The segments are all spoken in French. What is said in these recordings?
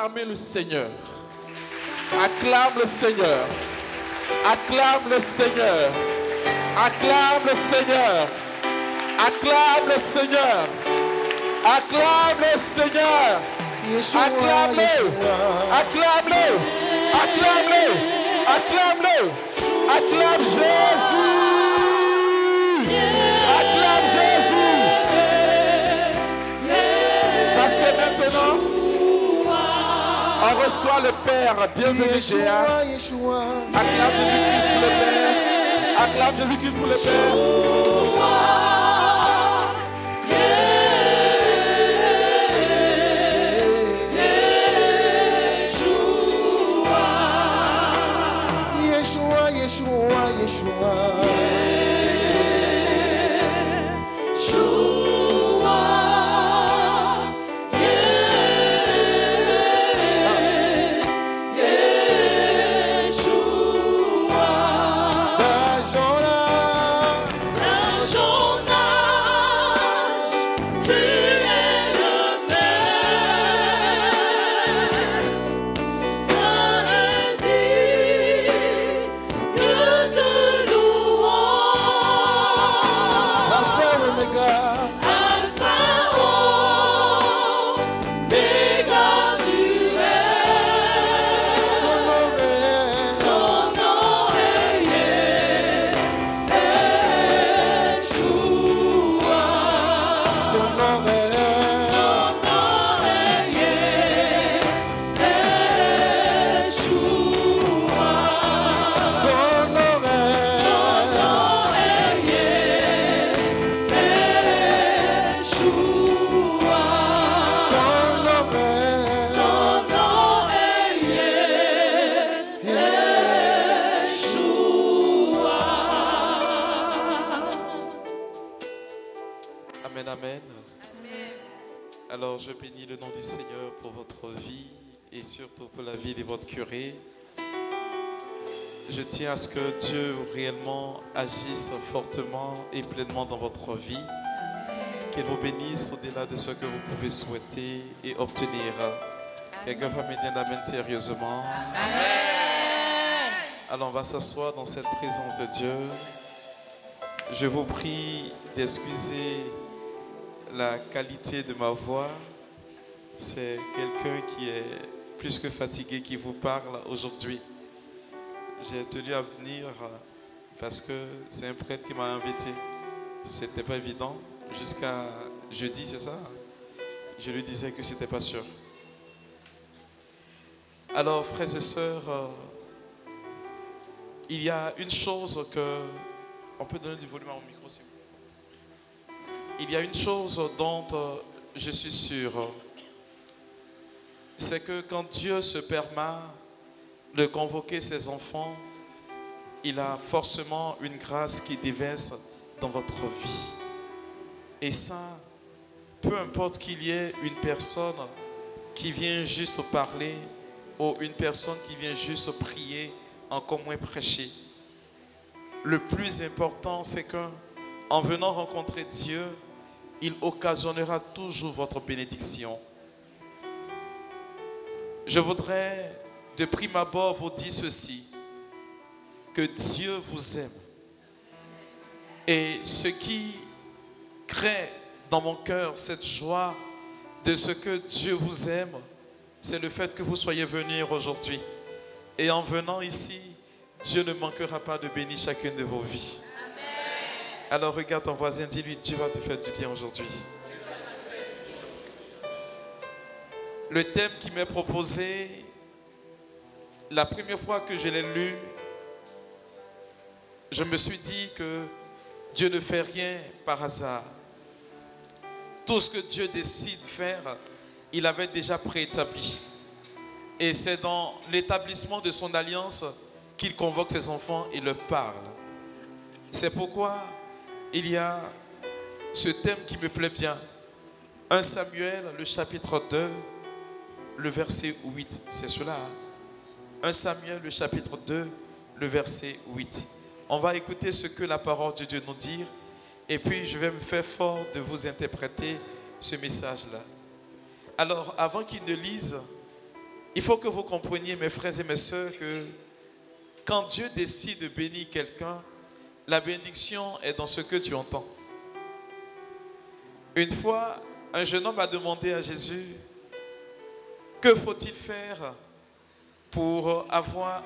acclamer le Seigneur. Acclame le Seigneur. Acclame le Seigneur. Acclame le Seigneur. Acclame le Seigneur. Acclame le Seigneur. Acclame-le. Acclame-le. Acclame-le. Acclame-le. Acclame Jésus. Acclame Jésus. Parce que maintenant, on reçoit le Père. Bienvenue, Jéa. Acclame Jésus-Christ pour le Père. Acclame Jésus-Christ pour le Père. Alors je bénis le nom du Seigneur pour votre vie et surtout pour la vie de votre curé. Je tiens à ce que Dieu réellement agisse fortement et pleinement dans votre vie. Qu'il vous bénisse au-delà de ce que vous pouvez souhaiter et obtenir. Quelqu'un va me dire amen sérieusement. Amen. Alors on va s'asseoir dans cette présence de Dieu. Je vous prie d'excuser la qualité de ma voix. C'est quelqu'un qui est plus que fatigué qui vous parle aujourd'hui. J'ai tenu à venir parce que c'est un prêtre qui m'a invité. C'était pas évident. Jusqu'à jeudi, c'est ça? Je lui disais que c'était pas sûr. Alors, frères et sœurs, il y a une chose que... On peut donner du volume à mon micro, s'il vous plaît. Il y a une chose dont je suis sûr, c'est que quand Dieu se permet de convoquer ses enfants, il a forcément une grâce qui déverse dans votre vie. Et ça, peu importe qu'il y ait une personne qui vient juste parler ou une personne qui vient juste prier, encore moins prêcher. Le plus important, c'est qu'en venant rencontrer Dieu, il occasionnera toujours votre bénédiction. Je voudrais de prime abord vous dire ceci, que Dieu vous aime. Et ce qui crée dans mon cœur cette joie de ce que Dieu vous aime, c'est le fait que vous soyez venus aujourd'hui. Et en venant ici, Dieu ne manquera pas de bénir chacune de vos vies. Alors regarde ton voisin, dis-lui, Dieu va te faire du bien aujourd'hui. Le thème qui m'est proposé, la première fois que je l'ai lu, je me suis dit que Dieu ne fait rien par hasard. Tout ce que Dieu décide de faire, il avait déjà préétabli. Et c'est dans l'établissement de son alliance qu'il convoque ses enfants et leur parle. C'est pourquoi il y a ce thème qui me plaît bien. 1 Samuel, le chapitre 2, le verset 8. C'est cela. 1 Samuel, le chapitre 2, le verset 8. On va écouter ce que la parole de Dieu nous dit. Et puis, je vais me faire fort de vous interpréter ce message-là. Alors, avant qu'il ne lise, Il faut que vous compreniez, mes frères et mes sœurs, que quand Dieu décide de bénir quelqu'un, la bénédiction est dans ce que tu entends. Une fois, un jeune homme a demandé à Jésus, que faut-il faire pour avoir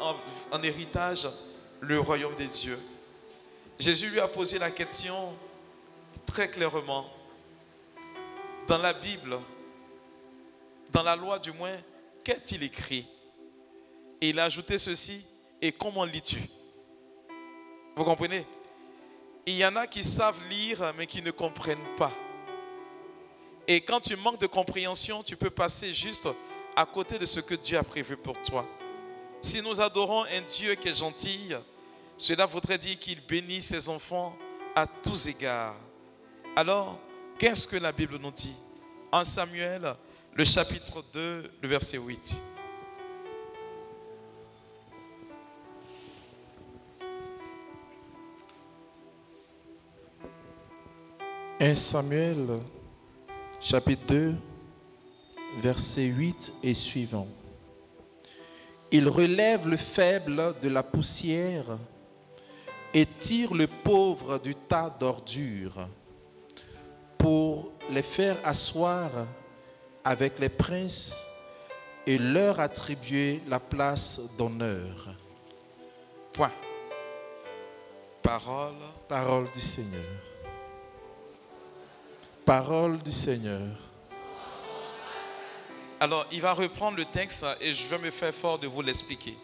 en héritage le royaume des dieux? Jésus lui a posé la question très clairement. Dans la Bible, dans la loi du moins, qu'est-il écrit? Et il a ajouté ceci, et comment lis-tu? Vous comprenez? Il y en a qui savent lire mais qui ne comprennent pas. Et quand tu manques de compréhension, tu peux passer juste à côté de ce que Dieu a prévu pour toi. Si nous adorons un Dieu qui est gentil, cela voudrait dire qu'il bénit ses enfants à tous égards. Alors, qu'est-ce que la Bible nous dit? En Samuel, le chapitre 2, le verset 8. Un Samuel, chapitre 2, verset 8 et suivant. Il relève le faible de la poussière et tire le pauvre du tas d'ordures pour les faire asseoir avec les princes et leur attribuer la place d'honneur. Point. Parole du Seigneur. Parole du Seigneur. Alors, il va reprendre le texte et je vais me faire fort de vous l'expliquer.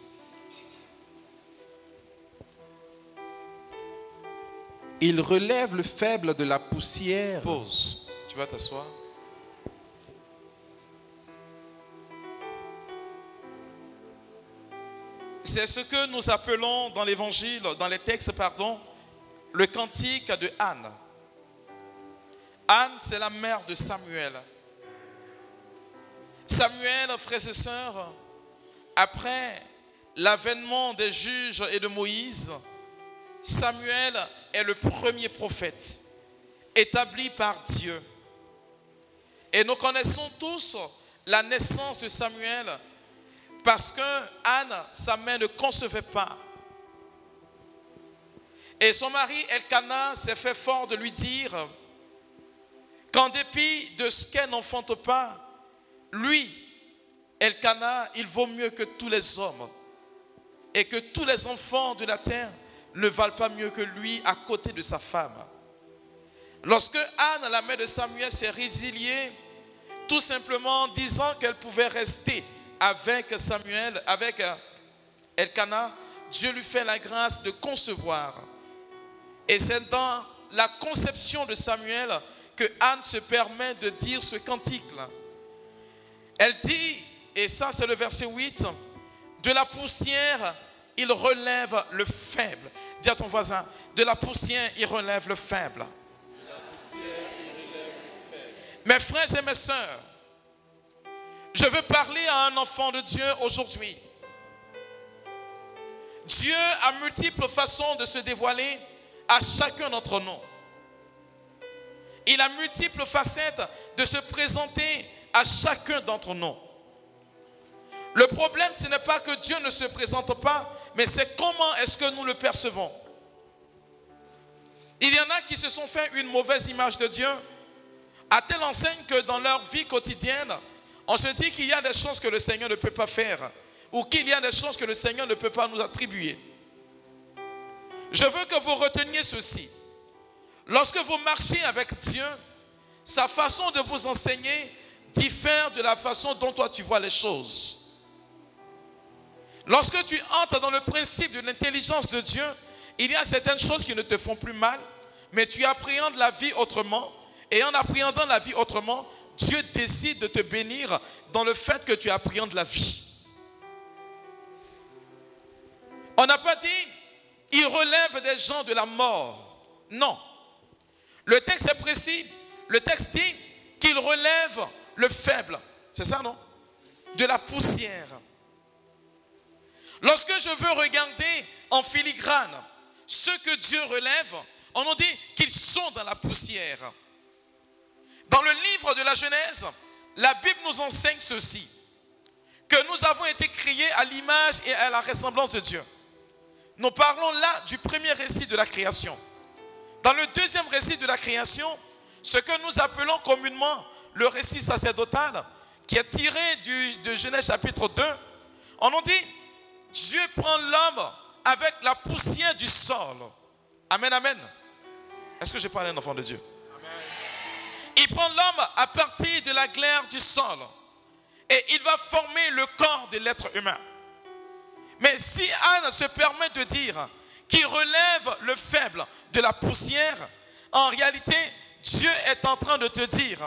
Il relève le faible de la poussière. Pause. Tu vas t'asseoir. C'est ce que nous appelons dans l'évangile, dans les textes, le cantique de Anne. Anne, c'est la mère de Samuel. Samuel, frères et sœurs, après l'avènement des juges et de Moïse, Samuel est le premier prophète établi par Dieu. Et nous connaissons tous la naissance de Samuel parce que Anne, sa mère, ne concevait pas. Et son mari Elkana s'est fait fort de lui dire qu'en dépit de ce qu'elle n'enfante pas, lui, Elkana, il vaut mieux que tous les hommes et que tous les enfants de la terre ne valent pas mieux que lui à côté de sa femme. Lorsque Anne, la mère de Samuel, s'est résiliée, tout simplement disant qu'elle pouvait rester avec Samuel, avec Elkana, Dieu lui fait la grâce de concevoir. Et c'est dans la conception de Samuel que Anne se permet de dire ce cantique-là. Elle dit, et ça c'est le verset 8, de la poussière, il relève le faible. Dis à ton voisin, de la poussière, il relève le faible. De la poussière, il relève le faible. Mes frères et mes sœurs, je veux parler à un enfant de Dieu aujourd'hui. Dieu a multiples façons de se dévoiler à chacun d'entre nous. Il a multiples facettes de se présenter à chacun d'entre nous. Le problème, ce n'est pas que Dieu ne se présente pas, mais c'est comment est-ce que nous le percevons. Il y en a qui se sont fait une mauvaise image de Dieu, à telle enseigne que dans leur vie quotidienne, on se dit qu'il y a des choses que le Seigneur ne peut pas faire, ou qu'il y a des choses que le Seigneur ne peut pas nous attribuer. Je veux que vous reteniez ceci. Lorsque vous marchez avec Dieu, sa façon de vous enseigner diffère de la façon dont toi tu vois les choses. Lorsque tu entres dans le principe de l'intelligence de Dieu, il y a certaines choses qui ne te font plus mal, mais tu appréhendes la vie autrement. Et en appréhendant la vie autrement, Dieu décide de te bénir dans le fait que tu appréhendes la vie. On n'a pas dit, il relève des gens de la mort. Non. Le texte est précis. Le texte dit qu'il relève le faible. C'est ça, non? De la poussière. Lorsque je veux regarder en filigrane ce que Dieu relève, on nous dit qu'ils sont dans la poussière. Dans le livre de la Genèse, la Bible nous enseigne ceci, que nous avons été créés à l'image et à la ressemblance de Dieu. Nous parlons là du premier récit de la création. Dans le deuxième récit de la création, ce que nous appelons communément le récit sacerdotal, qui est tiré de Genèse chapitre 2, on nous dit, Dieu prend l'homme avec la poussière du sol. Amen, amen. Est-ce que je parle à un enfant de Dieu? Amen. Il prend l'homme à partir de la glaire du sol et il va former le corps de l'être humain. Mais si Anne se permet de dire qu'il relève le faible de la poussière, en réalité, Dieu est en train de te dire,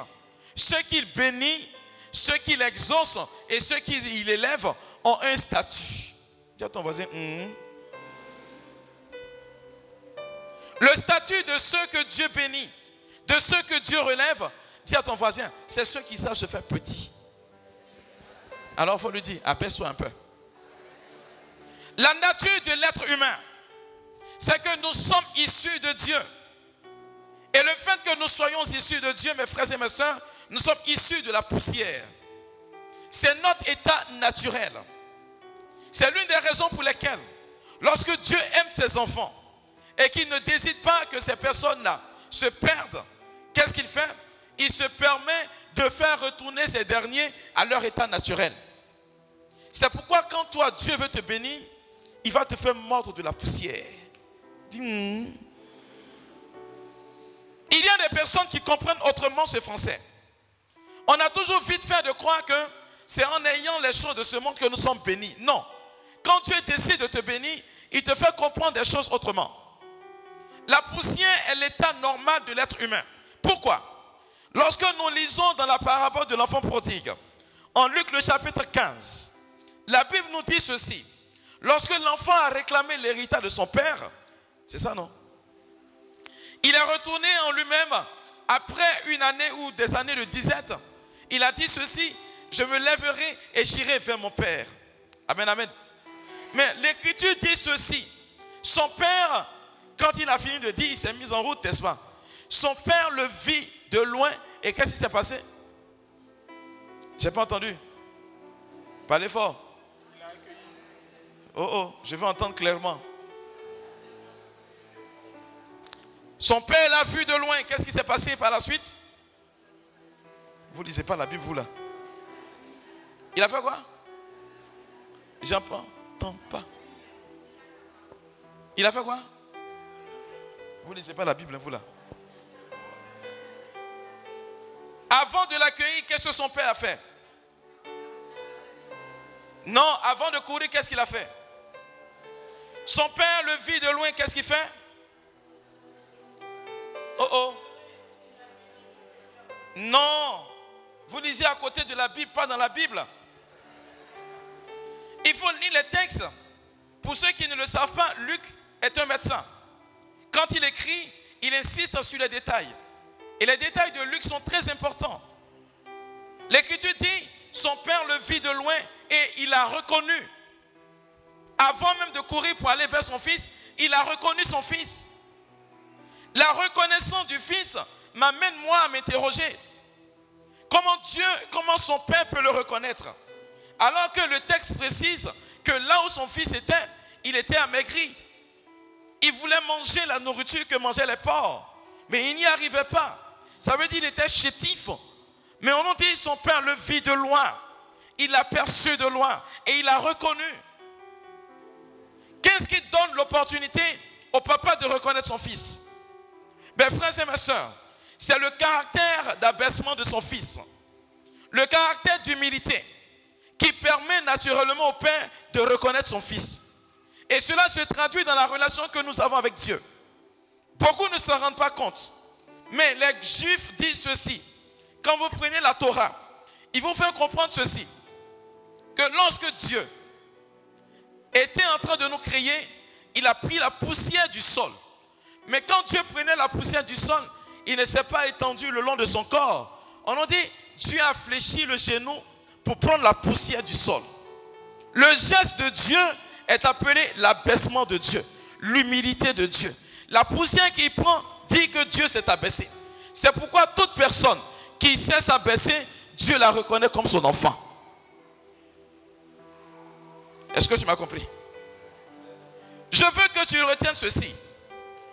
ceux qu'il bénit, ceux qu'il exauce et ceux qu'il élève ont un statut. Dis à ton voisin, Le statut de ceux que Dieu bénit, de ceux que Dieu relève, dis à ton voisin, c'est ceux qui savent se faire petits. Alors il faut lui dire, abaisse-toi un peu. La nature de l'être humain, c'est que nous sommes issus de Dieu. Et le fait que nous soyons issus de Dieu, mes frères et mes sœurs, nous sommes issus de la poussière. C'est notre état naturel. C'est l'une des raisons pour lesquelles, lorsque Dieu aime ses enfants et qu'il ne décide pas que ces personnes-là se perdent, qu'est-ce qu'il fait? Il se permet de faire retourner ces derniers à leur état naturel. C'est pourquoi quand toi, Dieu veut te bénir, il va te faire mordre de la poussière. Dis, Il y a des personnes qui comprennent autrement ce français. On a toujours vite fait de croire que c'est en ayant les choses de ce monde que nous sommes bénis. Non. Quand Dieu décide de te bénir, il te fait comprendre des choses autrement. La poussière est l'état normal de l'être humain. Pourquoi? Lorsque nous lisons dans la parabole de l'enfant prodigue, en Luc le chapitre 15, la Bible nous dit ceci. Lorsque l'enfant a réclamé l'héritage de son père, c'est ça non? Il est retourné en lui-même après une année ou des années de disette. Il a dit ceci, je me lèverai et j'irai vers mon père. Amen, amen. Mais l'écriture dit ceci, son père, quand il a fini de dire, il s'est mis en route, n'est-ce pas? Son père le vit de loin et qu'est-ce qui s'est passé? J'ai pas entendu. Parlez fort. Oh, je veux entendre clairement. Son père l'a vu de loin. Qu'est-ce qui s'est passé par la suite? Vous ne lisez pas la Bible, vous là. Il a fait quoi? J'entends pas. Il a fait quoi? Vous ne lisez pas la Bible, vous là. Avant de l'accueillir, qu'est-ce que son père a fait? Non, avant de courir, qu'est-ce qu'il a fait? Son père le vit de loin, qu'est-ce qu'il fait? Non, vous lisez à côté de la Bible, pas dans la Bible. Il faut lire les textes. Pour ceux qui ne le savent pas, Luc est un médecin. Quand il écrit, il insiste sur les détails. Et les détails de Luc sont très importants. L'Écriture dit, son père le vit de loin et il a reconnu. Avant même de courir pour aller vers son fils, il a reconnu son fils. La reconnaissance du fils m'amène moi à m'interroger. Comment son père peut le reconnaître? Alors que le texte précise que là où son fils était, il était amaigri. Il voulait manger la nourriture que mangeaient les porcs, mais il n'y arrivait pas. Ça veut dire qu'il était chétif. Mais on nous dit son père le vit de loin. Il l'a perçu de loin et il l'a reconnu. Qu'est-ce qui donne l'opportunité au papa de reconnaître son fils? Mes frères et mes sœurs, c'est le caractère d'abaissement de son fils. Le caractère d'humilité qui permet naturellement au père de reconnaître son fils. Et cela se traduit dans la relation que nous avons avec Dieu. Beaucoup ne s'en rendent pas compte. Mais les Juifs disent ceci. Quand vous prenez la Torah, ils vont faire comprendre ceci. Que lorsque Dieu était en train de nous créer, il a pris la poussière du sol. Mais quand Dieu prenait la poussière du sol, il ne s'est pas étendu le long de son corps. On nous dit, Dieu a fléchi le genou pour prendre la poussière du sol. Le geste de Dieu est appelé l'abaissement de Dieu, l'humilité de Dieu. La poussière qu'il prend dit que Dieu s'est abaissé. C'est pourquoi toute personne qui sait s'abaisser, Dieu la reconnaît comme son enfant. Est-ce que tu m'as compris? Je veux que tu retiennes ceci.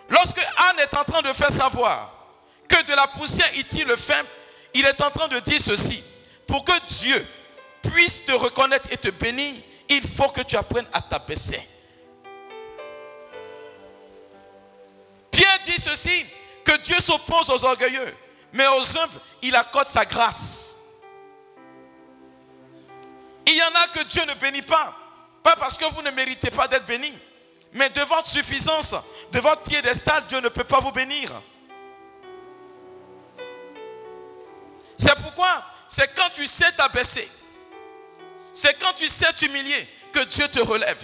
Lorsque Anne est en train de faire savoir que de la poussière il tire le fin, il est en train de dire ceci. Pour que Dieu puisse te reconnaître et te bénir, il faut que tu apprennes à t'abaisser. Pierre dit ceci, que Dieu s'oppose aux orgueilleux, mais aux humbles, il accorde sa grâce. Il y en a que Dieu ne bénit pas, pas parce que vous ne méritez pas d'être bénis, mais de votre suffisance, de votre piédestal, Dieu ne peut pas vous bénir. C'est pourquoi, c'est quand tu sais t'abaisser, c'est quand tu sais t'humilier que Dieu te relève.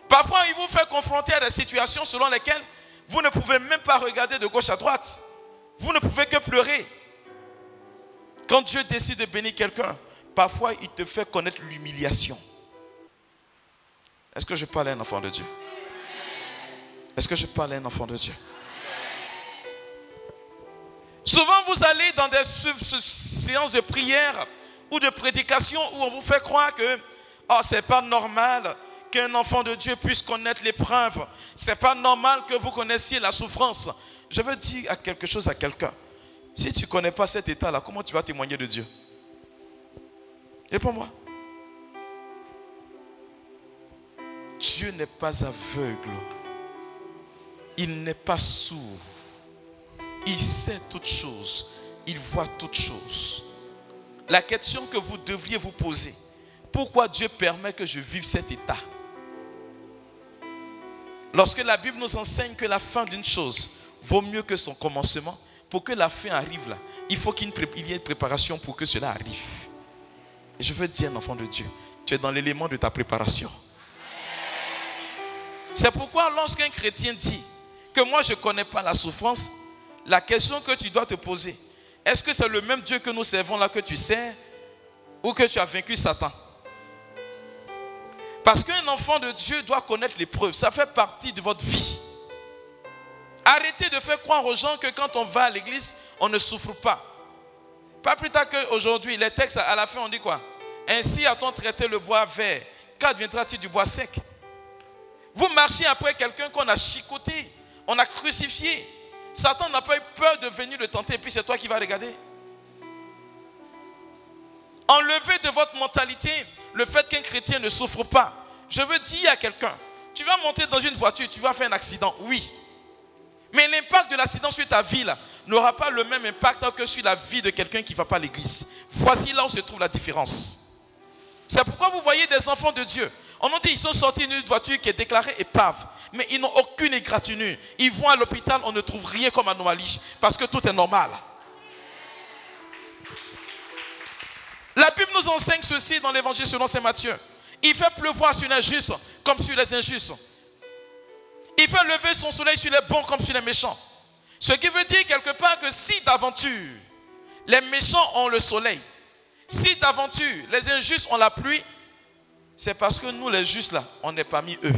Parfois, il vous fait confronter à des situations selon lesquelles vous ne pouvez même pas regarder de gauche à droite. Vous ne pouvez que pleurer. Quand Dieu décide de bénir quelqu'un, parfois il te fait connaître l'humiliation. Est-ce que je parle à un enfant de Dieu? Est-ce que je parle à un enfant de Dieu? Souvent vous allez dans des séances de prière ou de prédication où on vous fait croire que c'est pas normal qu'un enfant de Dieu puisse connaître l'épreuve. C'est pas normal que vous connaissiez la souffrance. Je veux dire quelque chose à quelqu'un. Si tu ne connais pas cet état-là, comment tu vas témoigner de Dieu? Réponds-moi. Dieu n'est pas aveugle. Il n'est pas sourd. Il sait toutes choses. Il voit toutes choses. La question que vous devriez vous poser, pourquoi Dieu permet que je vive cet état? Lorsque la Bible nous enseigne que la fin d'une chose vaut mieux que son commencement, pour que la fin arrive là, il faut qu'il y ait une préparation pour que cela arrive. Et je veux te dire, un enfant de Dieu, tu es dans l'élément de ta préparation. C'est pourquoi lorsqu'un chrétien dit que moi je ne connais pas la souffrance, la question que tu dois te poser, est-ce que c'est le même Dieu que nous servons là que tu sers, ou que tu as vaincu Satan? Parce qu'un enfant de Dieu doit connaître l'épreuve. Ça fait partie de votre vie. Arrêtez de faire croire aux gens que quand on va à l'église, on ne souffre pas. Pas plus tard qu'aujourd'hui, les textes à la fin, on dit quoi? Ainsi a-t-on traité le bois vert. Qu'adviendra-t-il du bois sec? Vous marchez après quelqu'un qu'on a chicoté, on a crucifié. Satan n'a pas eu peur de venir le tenter et puis c'est toi qui vas regarder. Enlevez de votre mentalité le fait qu'un chrétien ne souffre pas. Je veux dire à quelqu'un, tu vas monter dans une voiture, tu vas faire un accident, oui. Mais l'impact de l'accident sur ta vie là, n'aura pas le même impact que sur la vie de quelqu'un qui ne va pas à l'église. Voici là où se trouve la différence. C'est pourquoi vous voyez des enfants de Dieu. On nous dit qu'ils sont sortis d'une voiture qui est déclarée épave. Mais ils n'ont aucune égratignure. Ils vont à l'hôpital, on ne trouve rien comme anomalie. Parce que tout est normal. La Bible nous enseigne ceci dans l'évangile selon saint Matthieu. Il fait pleuvoir sur les justes comme sur les injustes. Il fait lever son soleil sur les bons comme sur les méchants. Ce qui veut dire quelque part que si d'aventure les méchants ont le soleil, si d'aventure les injustes ont la pluie, c'est parce que nous les justes là, on n'est pas mis eux.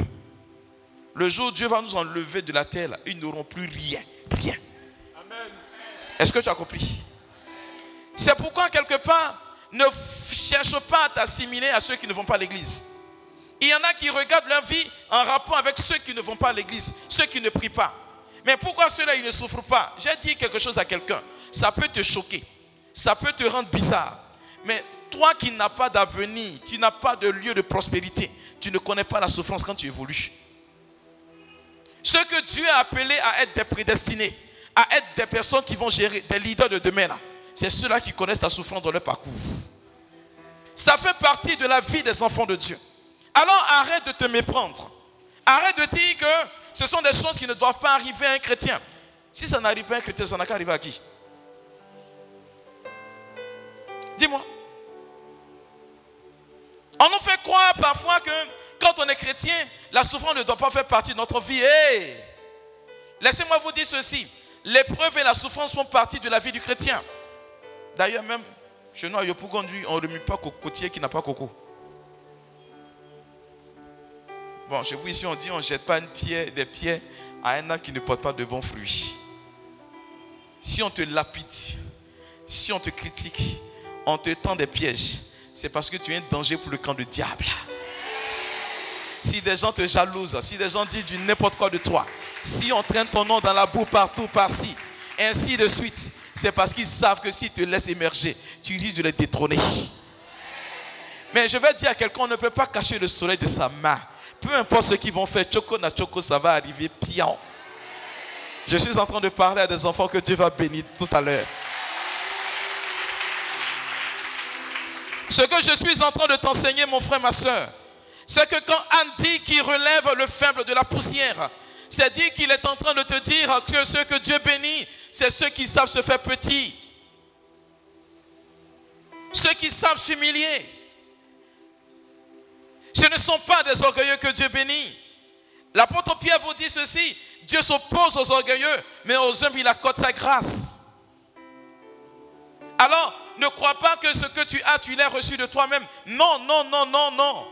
Le jour où Dieu va nous enlever de la terre, là, ils n'auront plus rien. Rien. Amen. Est-ce que tu as compris? C'est pourquoi quelque part, ne cherche pas à t'assimiler à ceux qui ne vont pas à l'église. Il y en a qui regardent leur vie en rapport avec ceux qui ne vont pas à l'église, ceux qui ne prient pas. Mais pourquoi ceux-là, ils ne souffrent pas? J'ai dit quelque chose à quelqu'un. Ça peut te choquer. Ça peut te rendre bizarre. Mais toi qui n'as pas d'avenir, tu n'as pas de lieu de prospérité, tu ne connais pas la souffrance quand tu évolues. Ceux que Dieu a appelés à être des prédestinés, à être des personnes qui vont gérer, des leaders de demain, c'est ceux-là qui connaissent la souffrance dans leur parcours. Ça fait partie de la vie des enfants de Dieu. Alors arrête de te méprendre. Arrête de dire que ce sont des choses qui ne doivent pas arriver à un chrétien. Si ça n'arrive pas à un chrétien, ça n'a qu'à arriver à qui? Dis-moi. On nous fait croire parfois que quand on est chrétien, la souffrance ne doit pas faire partie de notre vie. Hey! Laissez-moi vous dire ceci. L'épreuve et la souffrance font partie de la vie du chrétien. D'ailleurs, même chez nous à Yopougondi, on ne remue pas cocotier qui n'a pas coco. Bon, chez vous ici, on dit on ne jette pas des pierres à un arbre qui ne porte pas de bons fruits. Si on te lapide, si on te critique, on te tend des pièges, c'est parce que tu es un danger pour le camp du diable. si des gens te jalousent, si des gens disent du n'importe quoi de toi, si on traîne ton nom dans la boue partout, par-ci, ainsi de suite, c'est parce qu'ils savent que s'ils te laissent émerger, tu risques de les détrôner. Mais je vais dire à quelqu'un, on ne peut pas cacher le soleil de sa main. Peu importe ce qu'ils vont faire, choco na choco, ça va arriver piant. Je suis en train de parler à des enfants que Dieu va bénir tout à l'heure. Ce que je suis en train de t'enseigner, mon frère, ma soeur, c'est que quand Anne dit qu'il relève le faible de la poussière, c'est dire qu'il est en train de te dire que ceux que Dieu bénit, c'est ceux qui savent se faire petits. Ceux qui savent s'humilier. Ce ne sont pas des orgueilleux que Dieu bénit. L'apôtre Pierre vous dit ceci, Dieu s'oppose aux orgueilleux, mais aux humbles il accorde sa grâce. Alors, ne crois pas que ce que tu as, tu l'as reçu de toi-même. Non, non, non, non, non.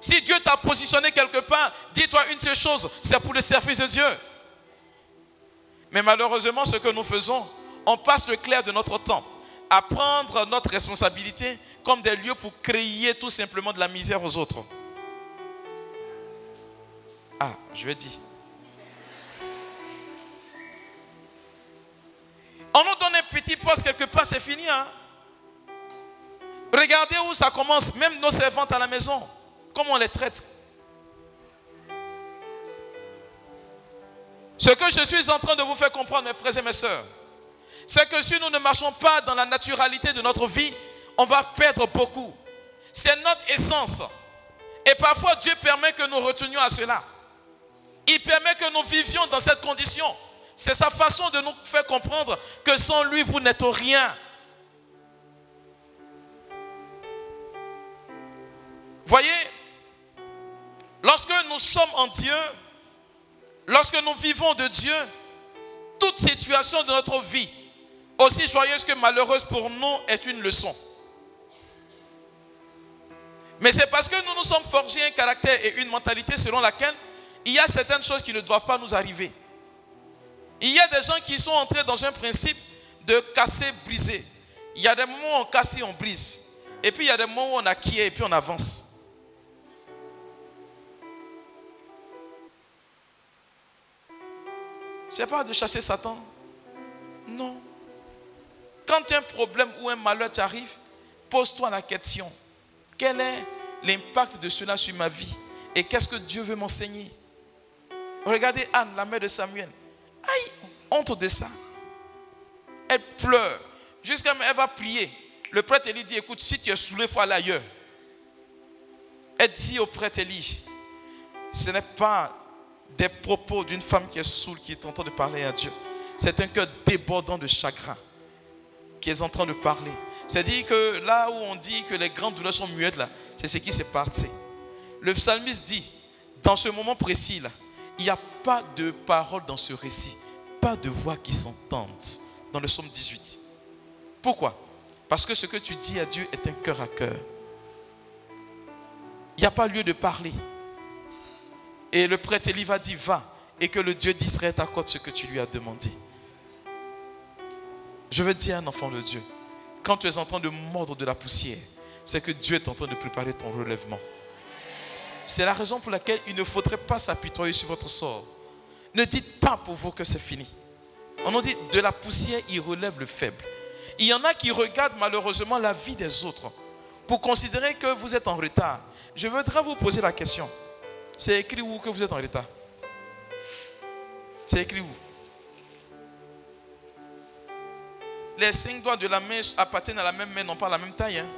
Si Dieu t'a positionné quelque part, dis-toi une seule chose, c'est pour le service de Dieu. Mais malheureusement, ce que nous faisons, on passe le clair de notre temps à prendre notre responsabilité comme des lieux pour créer tout simplement de la misère aux autres. Ah, je vais dire. On nous donne un petit poste quelque part, c'est fini. Hein? Regardez où ça commence, même nos servantes à la maison, comment on les traite. Ce que je suis en train de vous faire comprendre, mes frères et mes sœurs, c'est que si nous ne marchons pas dans la naturalité de notre vie, on va perdre beaucoup. C'est notre essence. Et parfois, Dieu permet que nous retenions à cela. Il permet que nous vivions dans cette condition. C'est sa façon de nous faire comprendre que sans lui, vous n'êtes rien. Voyez, lorsque nous sommes en Dieu, lorsque nous vivons de Dieu, toute situation de notre vie, aussi joyeuse que malheureuse pour nous, est une leçon. Mais c'est parce que nous nous sommes forgés un caractère et une mentalité selon laquelle il y a certaines choses qui ne doivent pas nous arriver. Il y a des gens qui sont entrés dans un principe de casser, briser. Il y a des moments où on casse et on brise. Et puis il y a des moments où on acquiert et puis on avance. Ce n'est pas de chasser Satan. Non. Quand un problème ou un malheur t'arrive, pose-toi la question. Quel est l'impact de cela sur ma vie? Et qu'est-ce que Dieu veut m'enseigner? Regardez Anne, la mère de Samuel. Aïe, honte de ça. Elle pleure. Jusqu'à elle va prier. Le prêtre Élie dit, écoute, si tu es saoulé, il faut aller ailleurs. Elle dit au prêtre Élie, ce n'est pas des propos d'une femme qui est saoule, qui est en train de parler à Dieu. C'est un cœur débordant de chagrin qui est en train de parler. C'est-à-dire que là où on dit que les grandes douleurs sont muettes, là, c'est ce qui s'est passé. Le psalmiste dit, dans ce moment précis, là, il n'y a pas de parole dans ce récit, pas de voix qui s'entendent dans le psaume 18. Pourquoi? Parce que ce que tu dis à Dieu est un cœur à cœur. Il n'y a pas lieu de parler. Et le prêtre Élie va dire, va, et que le Dieu d'Israël t'accorde ce que tu lui as demandé. Je veux dire à un enfant de Dieu, quand tu es en train de mordre de la poussière, c'est que Dieu est en train de préparer ton relèvement. C'est la raison pour laquelle il ne faudrait pas s'apitoyer sur votre sort. Ne dites pas pour vous que c'est fini. On nous dit, de la poussière, il relève le faible. Il y en a qui regardent malheureusement la vie des autres pour considérer que vous êtes en retard. Je voudrais vous poser la question. C'est écrit où que vous êtes en retard? C'est écrit où? Les 5 doigts de la main appartiennent à la même main, non pas à la même taille. Hein?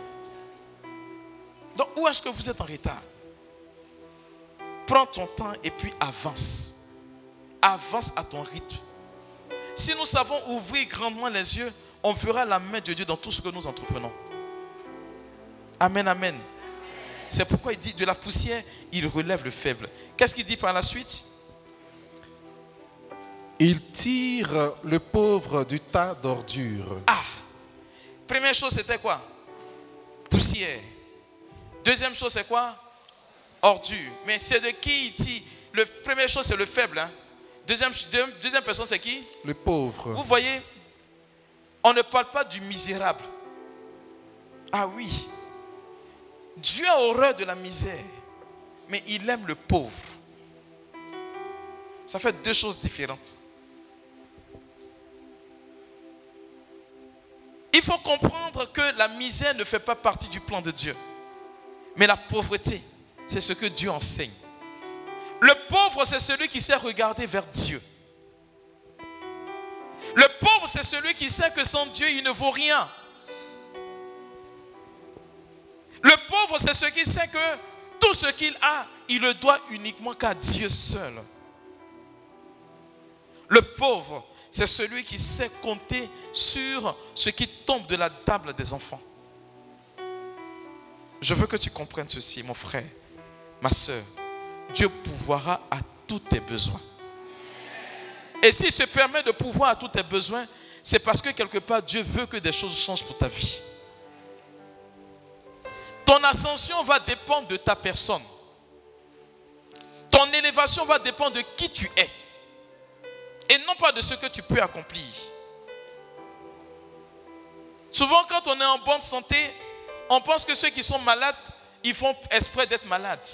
Donc, où est-ce que vous êtes en retard? Prends ton temps et puis avance. Avance à ton rythme. Si nous savons ouvrir grandement les yeux, on verra la main de Dieu dans tout ce que nous entreprenons. Amen, amen. C'est pourquoi il dit, de la poussière, il relève le faible. Qu'est-ce qu'il dit par la suite? Il tire le pauvre du tas d'ordures. Ah! Première chose, c'était quoi? Poussière. Deuxième chose, c'est quoi? Ordure. Mais c'est de qui il tire? Première chose, c'est le faible. Hein? Deuxième personne, c'est qui? Le pauvre. Vous voyez, on ne parle pas du misérable. Ah oui. Dieu a horreur de la misère. mais il aime le pauvre. Ça fait deux choses différentes. Il faut comprendre que la misère ne fait pas partie du plan de Dieu. Mais la pauvreté, c'est ce que Dieu enseigne. Le pauvre, c'est celui qui sait regarder vers Dieu. Le pauvre, c'est celui qui sait que sans Dieu, il ne vaut rien. Le pauvre, c'est celui qui sait que tout ce qu'il a, il le doit uniquement qu'à Dieu seul. Le pauvre, c'est celui qui sait compter sur ce qui tombe de la table des enfants. Je veux que tu comprennes ceci, mon frère, ma soeur. Dieu pourvoira à tous tes besoins. Et s'il se permet de pourvoir à tous tes besoins, c'est parce que quelque part, Dieu veut que des choses changent pour ta vie. Ton ascension va dépendre de ta personne. Ton élévation va dépendre de qui tu es. Et non pas de ce que tu peux accomplir. Souvent, quand on est en bonne santé, on pense que ceux qui sont malades, ils font exprès d'être malades.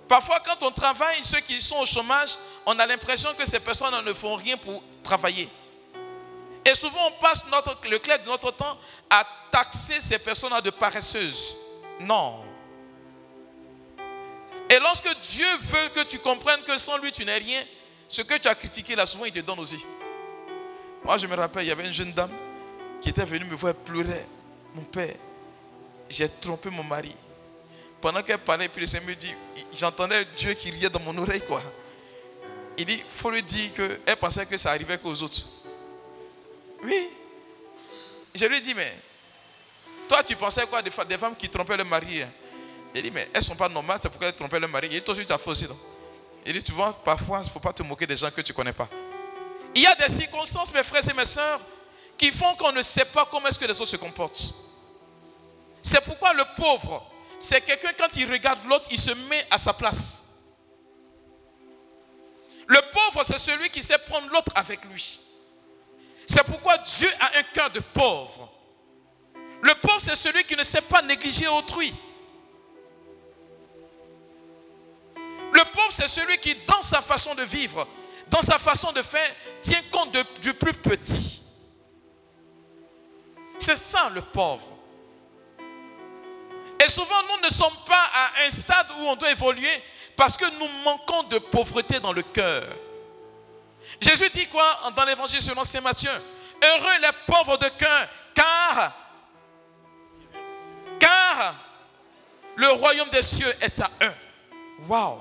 Parfois, quand on travaille, ceux qui sont au chômage, on a l'impression que ces personnes ne font rien pour travailler. Et souvent, on passe le clair de notre temps à taxer ces personnes de paresseuses. Non. Et lorsque Dieu veut que tu comprennes que sans lui, tu n'es rien, ce que tu as critiqué là, souvent, il te donne aussi. Moi, je me rappelle, il y avait une jeune dame qui était venue me voir pleurer. Mon père, j'ai trompé mon mari. Pendant qu'elle parlait, puis le Seigneur me dit, j'entendais Dieu qui riait dans mon oreille, quoi. Il dit, il faut lui dire qu'elle pensait que ça arrivait qu'aux autres. Oui. Je lui ai dit, mais toi, tu pensais quoi des femmes qui trompaient leur mari? Il dit, mais elles ne sont pas normales, c'est pourquoi elles trompaient leur mari. Il dit, toi aussi, tu as fait aussi, non? Il dit, tu vois, parfois, il ne faut pas te moquer des gens que tu ne connais pas. Il y a des circonstances, mes frères et mes sœurs, qui font qu'on ne sait pas comment est-ce que les autres se comportent. C'est pourquoi le pauvre, c'est quelqu'un, quand il regarde l'autre, il se met à sa place. Le pauvre, c'est celui qui sait prendre l'autre avec lui. C'est pourquoi Dieu a un cœur de pauvre. Le pauvre, c'est celui qui ne sait pas négliger autrui. Le pauvre, c'est celui qui, dans sa façon de vivre, dans sa façon de faire, tient compte du plus petit. C'est ça le pauvre. Et souvent, nous ne sommes pas à un stade où on doit évoluer parce que nous manquons de pauvreté dans le cœur. Jésus dit quoi dans l'évangile selon saint Matthieu? Heureux les pauvres de cœur, car le royaume des cieux est à eux. Waouh!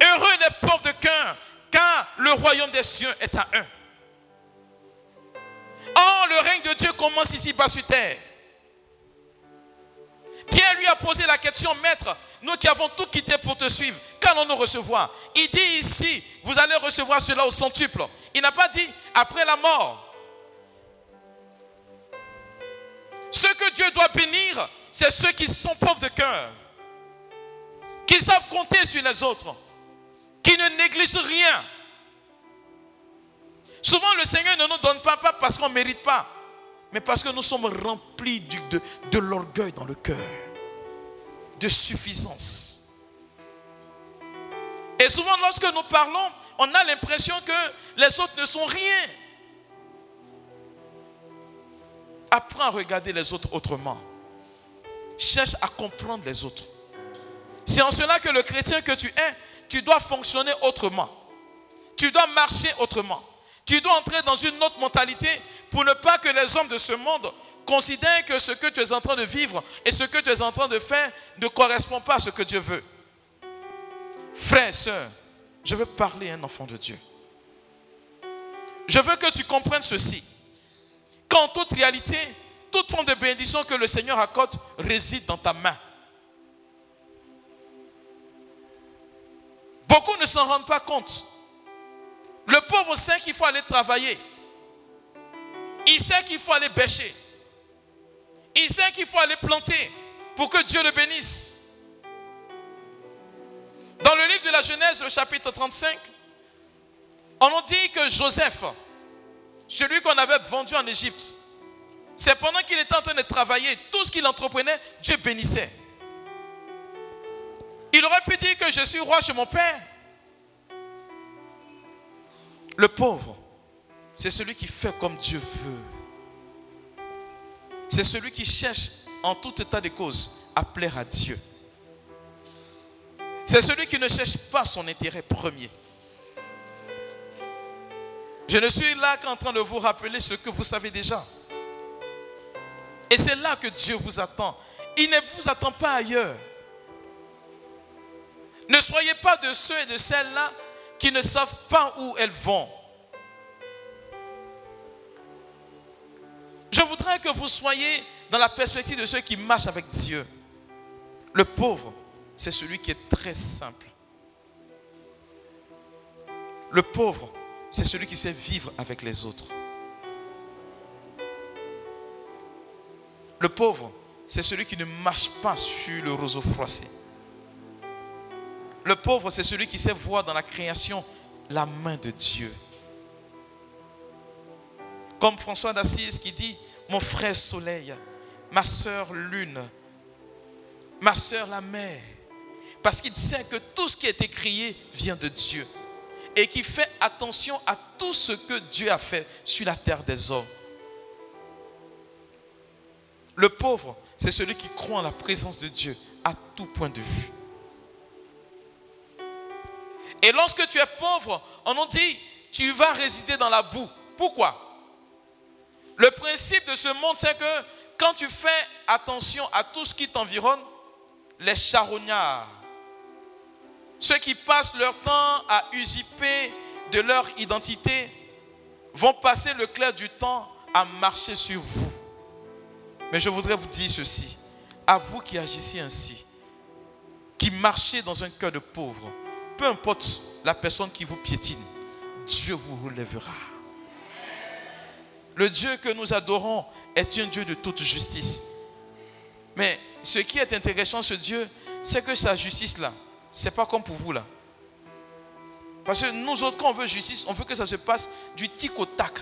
Heureux les pauvres de cœur, car le royaume des cieux est à eux. Or, le règne de Dieu commence ici-bas sur terre. Pierre lui a posé la question, maître, nous qui avons tout quitté pour te suivre, qu'allons-nous recevoir? Il dit ici, vous allez recevoir cela au centuple. Il n'a pas dit après la mort. Ce que Dieu doit bénir, c'est ceux qui sont pauvres de cœur, qui savent compter sur les autres, qui ne négligent rien. Souvent, le Seigneur ne nous donne pas parce qu'on ne mérite pas, mais parce que nous sommes remplis de l'orgueil dans le cœur, de suffisance. Et souvent, lorsque nous parlons, on a l'impression que les autres ne sont rien. Apprends à regarder les autres autrement. Cherche à comprendre les autres. C'est en cela que le chrétien que tu es, tu dois fonctionner autrement. Tu dois marcher autrement. Tu dois entrer dans une autre mentalité pour ne pas que les hommes de ce monde considèrent que ce que tu es en train de vivre et ce que tu es en train de faire ne correspond pas à ce que Dieu veut. Frère, sœur, je veux parler à un enfant de Dieu. Je veux que tu comprennes ceci. Qu'en toute réalité, toute forme de bénédiction que le Seigneur accorde réside dans ta main. Beaucoup ne s'en rendent pas compte. Le pauvre sait qu'il faut aller travailler. Il sait qu'il faut aller bêcher. Il sait qu'il faut aller planter pour que Dieu le bénisse. Dans le livre de la Genèse, le chapitre 35, on nous dit que Joseph, celui qu'on avait vendu en Égypte, c'est pendant qu'il était en train de travailler, tout ce qu'il entreprenait, Dieu bénissait. Il aurait pu dire que je suis roi chez mon père. Le pauvre, c'est celui qui fait comme Dieu veut. C'est celui qui cherche en tout état de cause à plaire à Dieu. C'est celui qui ne cherche pas son intérêt premier. Je ne suis là qu'en train de vous rappeler ce que vous savez déjà. Et c'est là que Dieu vous attend. Il ne vous attend pas ailleurs. Ne soyez pas de ceux et de celles-là qui ne savent pas où elles vont. Je voudrais que vous soyez dans la perspective de ceux qui marchent avec Dieu. Le pauvre, c'est celui qui est très simple. Le pauvre, c'est celui qui sait vivre avec les autres. Le pauvre, c'est celui qui ne marche pas sur le roseau froissé. Le pauvre, c'est celui qui sait voir dans la création la main de Dieu. Comme François d'Assise qui dit, mon frère soleil, ma sœur lune, ma sœur la mer. Parce qu'il sait que tout ce qui est créé vient de Dieu. Et qui fait attention à tout ce que Dieu a fait sur la terre des hommes. Le pauvre, c'est celui qui croit en la présence de Dieu à tout point de vue. Et lorsque tu es pauvre, on nous dit, tu vas résider dans la boue. Pourquoi? Le principe de ce monde, c'est que quand tu fais attention à tout ce qui t'environne, les charognards, ceux qui passent leur temps à usurper de leur identité, vont passer le clair du temps à marcher sur vous. Mais je voudrais vous dire ceci, à vous qui agissez ainsi, qui marchez dans un cœur de pauvre, peu importe la personne qui vous piétine, Dieu vous relèvera. Le Dieu que nous adorons est un Dieu de toute justice. Mais ce qui est intéressant, ce Dieu, c'est que sa justice là, c'est pas comme pour vous là. Parce que nous autres, quand on veut justice, on veut que ça se passe du tic au tac.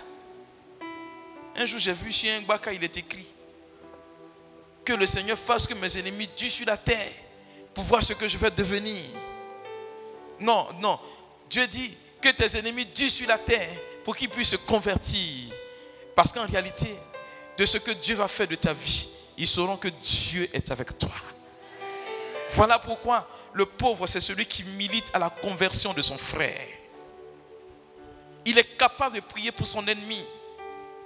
Un jour, j'ai vu sur un baka, il est écrit que le Seigneur fasse que mes ennemis durent sur la terre pour voir ce que je vais devenir. Non, non. Dieu dit que tes ennemis durent sur la terre pour qu'ils puissent se convertir. Parce qu'en réalité, de ce que Dieu va faire de ta vie, ils sauront que Dieu est avec toi. Voilà pourquoi le pauvre, c'est celui qui milite à la conversion de son frère. Il est capable de prier pour son ennemi,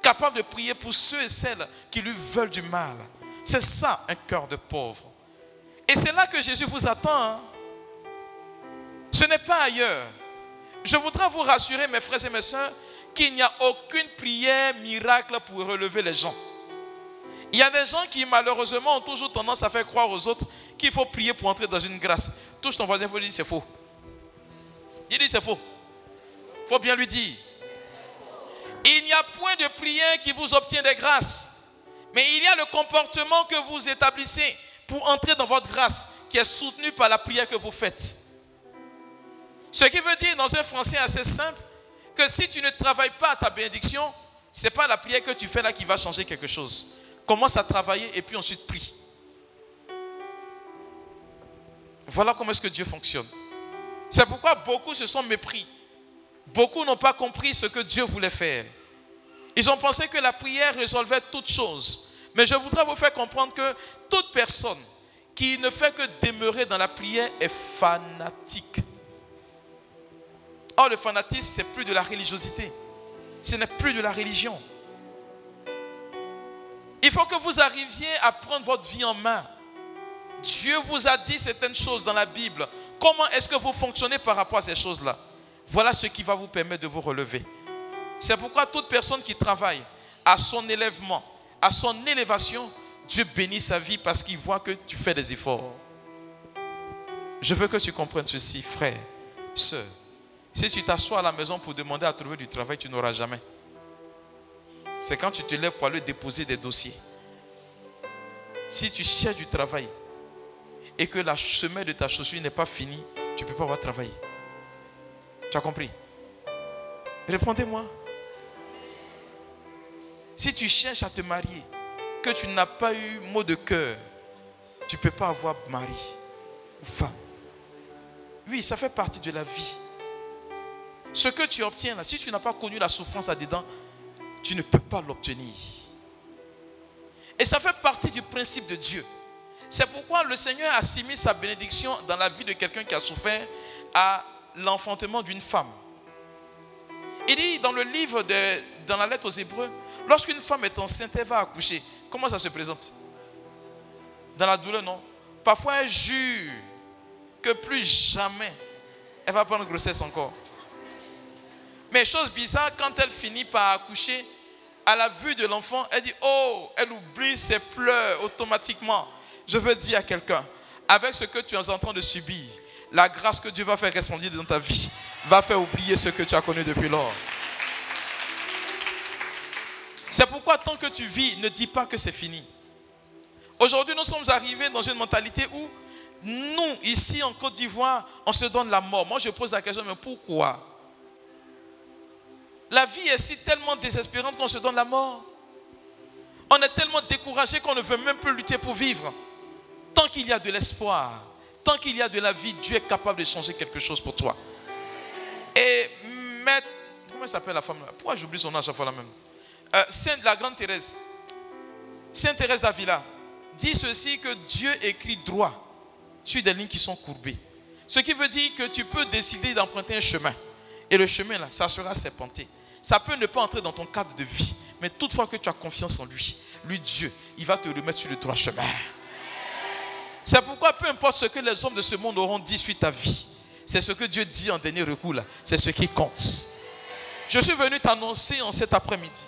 capable de prier pour ceux et celles qui lui veulent du mal. C'est ça, un cœur de pauvre. Et c'est là que Jésus vous attend. Hein? Ce n'est pas ailleurs. Je voudrais vous rassurer, mes frères et mes sœurs, qu'il n'y a aucune prière miracle pour relever les gens. Il y a des gens qui malheureusement ont toujours tendance à faire croire aux autres qu'il faut prier pour entrer dans une grâce. Touche ton voisin, il faut lui dire c'est faux. Dis-lui c'est faux. Il faut bien lui dire. Il n'y a point de prière qui vous obtient des grâces. Mais il y a le comportement que vous établissez pour entrer dans votre grâce qui est soutenu par la prière que vous faites. Ce qui veut dire dans un français assez simple que si tu ne travailles pas à ta bénédiction, ce n'est pas la prière que tu fais là qui va changer quelque chose. Commence à travailler et puis ensuite prie. Voilà comment est-ce que Dieu fonctionne. C'est pourquoi beaucoup se sont mépris. Beaucoup n'ont pas compris ce que Dieu voulait faire. Ils ont pensé que la prière résolvait toutes choses. Mais je voudrais vous faire comprendre que toute personne qui ne fait que demeurer dans la prière est fanatique. Or, le fanatisme, c'est plus de la religiosité. Ce n'est plus de la religion. Il faut que vous arriviez à prendre votre vie en main. Dieu vous a dit certaines choses dans la Bible. Comment est-ce que vous fonctionnez par rapport à ces choses-là? Voilà ce qui va vous permettre de vous relever. C'est pourquoi toute personne qui travaille à son élèvement, à son élévation, Dieu bénit sa vie parce qu'il voit que tu fais des efforts. Je veux que tu comprennes ceci, frère, sœur. Si tu t'assois à la maison pour demander à trouver du travail, tu n'auras jamais. C'est quand tu te lèves pour aller déposer des dossiers. Si tu cherches du travail et que la semelle de ta chaussure n'est pas finie, tu ne peux pas avoir travaillé. Tu as compris? Répondez-moi. Si tu cherches à te marier, que tu n'as pas eu mot de cœur, tu ne peux pas avoir mari ou femme. Oui, ça fait partie de la vie. Ce que tu obtiens là, si tu n'as pas connu la souffrance là-dedans, tu ne peux pas l'obtenir. Et ça fait partie du principe de Dieu. C'est pourquoi le Seigneur a assimilé sa bénédiction dans la vie de quelqu'un qui a souffert à l'enfantement d'une femme. Il dit dans le livre, dans la lettre aux Hébreux, lorsqu'une femme est enceinte, elle va accoucher. Comment ça se présente? Dans la douleur, non? Parfois, elle jure que plus jamais elle va prendre grossesse encore. Mais chose bizarre, quand elle finit par accoucher, à la vue de l'enfant, elle dit, oh, elle oublie ses pleurs automatiquement. Je veux dire à quelqu'un, avec ce que tu es en train de subir, la grâce que Dieu va faire resplendir dans ta vie va faire oublier ce que tu as connu depuis lors. C'est pourquoi tant que tu vis, ne dis pas que c'est fini. Aujourd'hui, nous sommes arrivés dans une mentalité où nous, ici en Côte d'Ivoire, on se donne la mort. Moi, je pose la question, mais pourquoi? La vie est si tellement désespérante qu'on se donne la mort. On est tellement découragé qu'on ne veut même plus lutter pour vivre. Tant qu'il y a de l'espoir, tant qu'il y a de la vie, Dieu est capable de changer quelque chose pour toi. Et comment s'appelle la femme là? Pourquoi j'oublie son nom à chaque fois la même? La grande Thérèse, Sainte Thérèse d'Avila, dit ceci, que Dieu écrit droit sur des lignes qui sont courbées. Ce qui veut dire que tu peux décider d'emprunter un chemin. Et le chemin là, ça sera serpenté. Ça peut ne pas entrer dans ton cadre de vie. Mais toutefois que tu as confiance en lui Dieu, il va te remettre sur le droit chemin. C'est pourquoi peu importe ce que les hommes de ce monde auront dit sur ta vie, c'est ce que Dieu dit en dernier recours là, c'est ce qui compte. Je suis venu t'annoncer en cet après-midi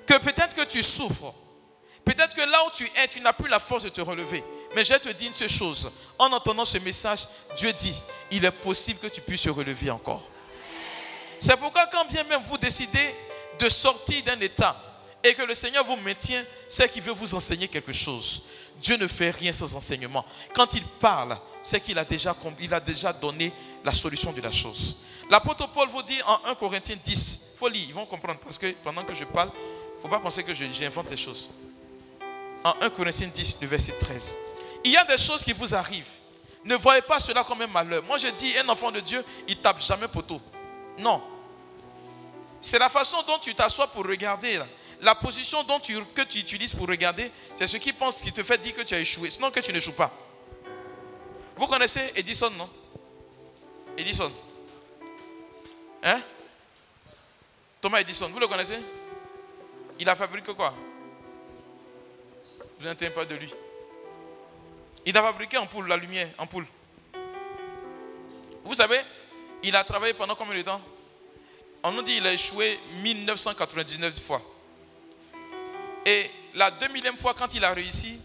que peut-être que tu souffres, peut-être que là où tu es, tu n'as plus la force de te relever. Mais je te dis une seule chose, en entendant ce message, Dieu dit, il est possible que tu puisses te relever encore. C'est pourquoi quand bien même vous décidez de sortir d'un état et que le Seigneur vous maintient, c'est qu'il veut vous enseigner quelque chose. Dieu ne fait rien sans enseignement. Quand il parle, c'est qu'il a déjà donné la solution de la chose. L'apôtre Paul vous dit en 1 Corinthiens 10, il faut lire, ils vont comprendre parce que pendant que je parle, il ne faut pas penser que j'invente les choses. En 1 Corinthiens 10, le verset 13. Il y a des choses qui vous arrivent. Ne voyez pas cela comme un malheur. Moi je dis, un enfant de Dieu, il ne tape jamais poteau. Non. C'est la façon dont tu t'assois pour regarder. La position que tu utilises pour regarder, c'est ce qui te fait dire que tu as échoué. Sinon que tu n'échoues pas. Vous connaissez Edison, non? Edison. Hein? Thomas Edison, vous le connaissez? Il a fabriqué quoi? Je n'entends pas de lui. Il a fabriqué ampoule, la lumière, ampoule. Vous savez, il a travaillé pendant combien de temps? On nous dit qu'il a échoué 1999 fois. Et la 2000e fois, quand il a réussi,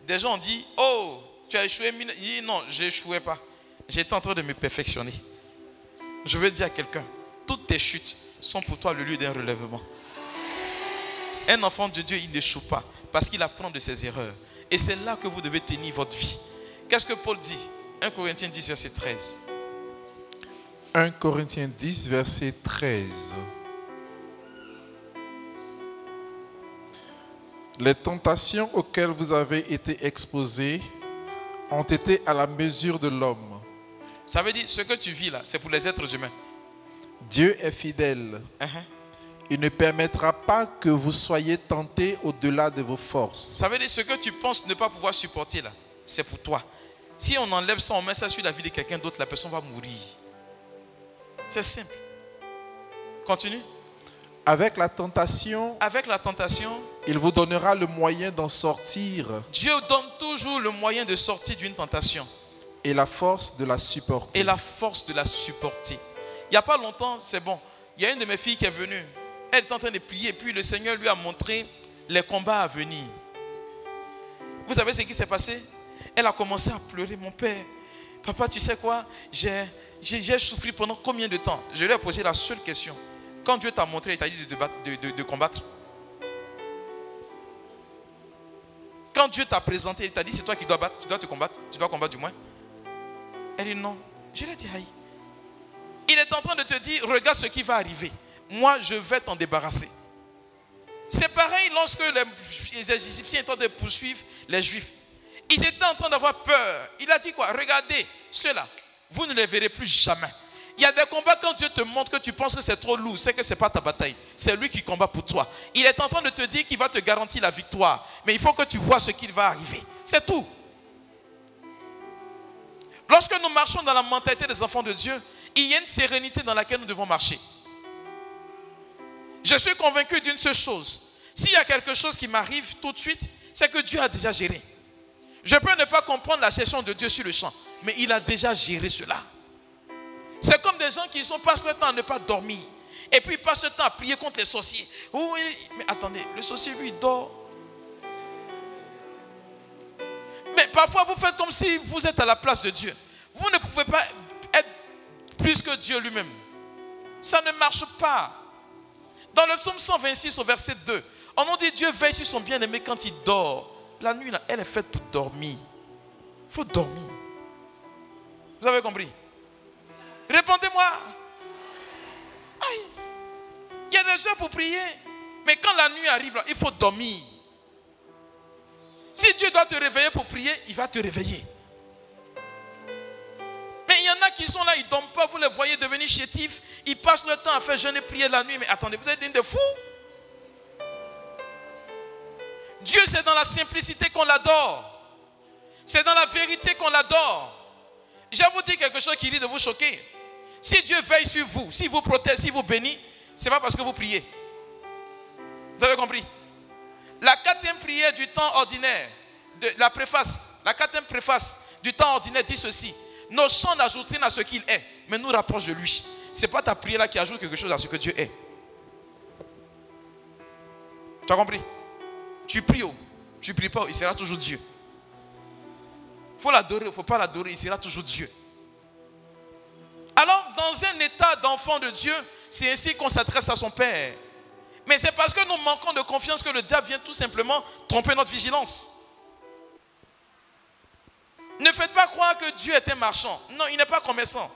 des gens ont dit, oh, tu as échoué. Il dit, non, je n'échouais pas. J'étais en train de me perfectionner. Je veux dire à quelqu'un, toutes tes chutes sont pour toi le lieu d'un relèvement. Un enfant de Dieu, il n'échoue pas parce qu'il apprend de ses erreurs. Et c'est là que vous devez tenir votre vie. Qu'est-ce que Paul dit? 1 Corinthiens 10, verset 13. 1 Corinthiens 10, verset 13. Les tentations auxquelles vous avez été exposés ont été à la mesure de l'homme. Ça veut dire, ce que tu vis là, c'est pour les êtres humains. Dieu est fidèle. Il ne permettra pas que vous soyez tentés au-delà de vos forces. Ça veut dire, ce que tu penses ne pas pouvoir supporter là, c'est pour toi. Si on enlève ça, on met ça sur la vie de quelqu'un d'autre, la personne va mourir. C'est simple. Continue. Avec la tentation, il vous donnera le moyen d'en sortir. Dieu donne toujours le moyen de sortir d'une tentation. Et la force de la supporter. Il n'y a pas longtemps, c'est bon. Il y a une de mes filles qui est venue. Elle est en train de prier, puis le Seigneur lui a montré les combats à venir. Vous savez ce qui s'est passé? Elle a commencé à pleurer. Mon père, papa, tu sais quoi? J'ai souffert pendant combien de temps? Je lui ai posé la seule question. Quand Dieu t'a montré, il t'a dit de combattre. Quand Dieu t'a présenté, il t'a dit c'est toi qui dois battre, tu dois te combattre, tu dois combattre du moins. Elle dit non. Je lui ai dit aïe. Il est en train de te dire, regarde ce qui va arriver. Moi, je vais t'en débarrasser. C'est pareil lorsque les Égyptiens étaient en train de poursuivre les Juifs. Ils étaient en train d'avoir peur. Il a dit quoi? Regardez, ceux-là, vous ne les verrez plus jamais. Il y a des combats quand Dieu te montre que tu penses que c'est trop lourd, c'est que ce n'est pas ta bataille. C'est lui qui combat pour toi. Il est en train de te dire qu'il va te garantir la victoire. Mais il faut que tu vois ce qu'il va arriver. C'est tout. Lorsque nous marchons dans la mentalité des enfants de Dieu, il y a une sérénité dans laquelle nous devons marcher. Je suis convaincu d'une seule chose. S'il y a quelque chose qui m'arrive tout de suite, c'est que Dieu a déjà géré. Je peux ne pas comprendre la gestion de Dieu sur le champ, mais il a déjà géré cela. C'est comme des gens qui passent le temps à ne pas dormir. Et puis ils passent le temps à prier contre les sorciers. Oui, mais attendez, le sorcier lui il dort. Mais parfois vous faites comme si vous êtes à la place de Dieu. Vous ne pouvez pas être plus que Dieu lui-même. Ça ne marche pas. Dans le psaume 126 au verset 2, on nous dit Dieu veille sur son bien-aimé quand il dort. La nuit, là, elle est faite pour dormir. Il faut dormir. Vous avez compris? Répondez-moi. Aïe. Il y a des heures pour prier. Mais quand la nuit arrive, là, il faut dormir. Si Dieu doit te réveiller pour prier, il va te réveiller. Mais il y en a qui sont là, ils ne dorment pas, vous les voyez devenir chétifs. Ils passent le temps à faire jeûner, prier la nuit. Mais attendez, vous êtes une de fous? Dieu, c'est dans la simplicité qu'on l'adore. C'est dans la vérité qu'on l'adore. Je vais vous dire quelque chose qui risque de vous choquer. Si Dieu veille sur vous, s'il vous protège, s'il vous bénit, ce n'est pas parce que vous priez. Vous avez compris? La 4e prière du temps ordinaire, la 4e préface du temps ordinaire dit ceci. Nos chants n'ajoutent rien à ce qu'il est, mais nous rapprochent de lui. Ce n'est pas ta prière là qui ajoute quelque chose à ce que Dieu est. Tu as compris? Tu pries, tu ne pries pas, il sera toujours Dieu. Il faut l'adorer, il ne faut pas l'adorer, il sera toujours Dieu. Alors, dans un état d'enfant de Dieu, c'est ainsi qu'on s'adresse à son Père. Mais c'est parce que nous manquons de confiance que le diable vient tout simplement tromper notre vigilance. Ne faites pas croire que Dieu est un marchand. Non, il n'est pas commerçant.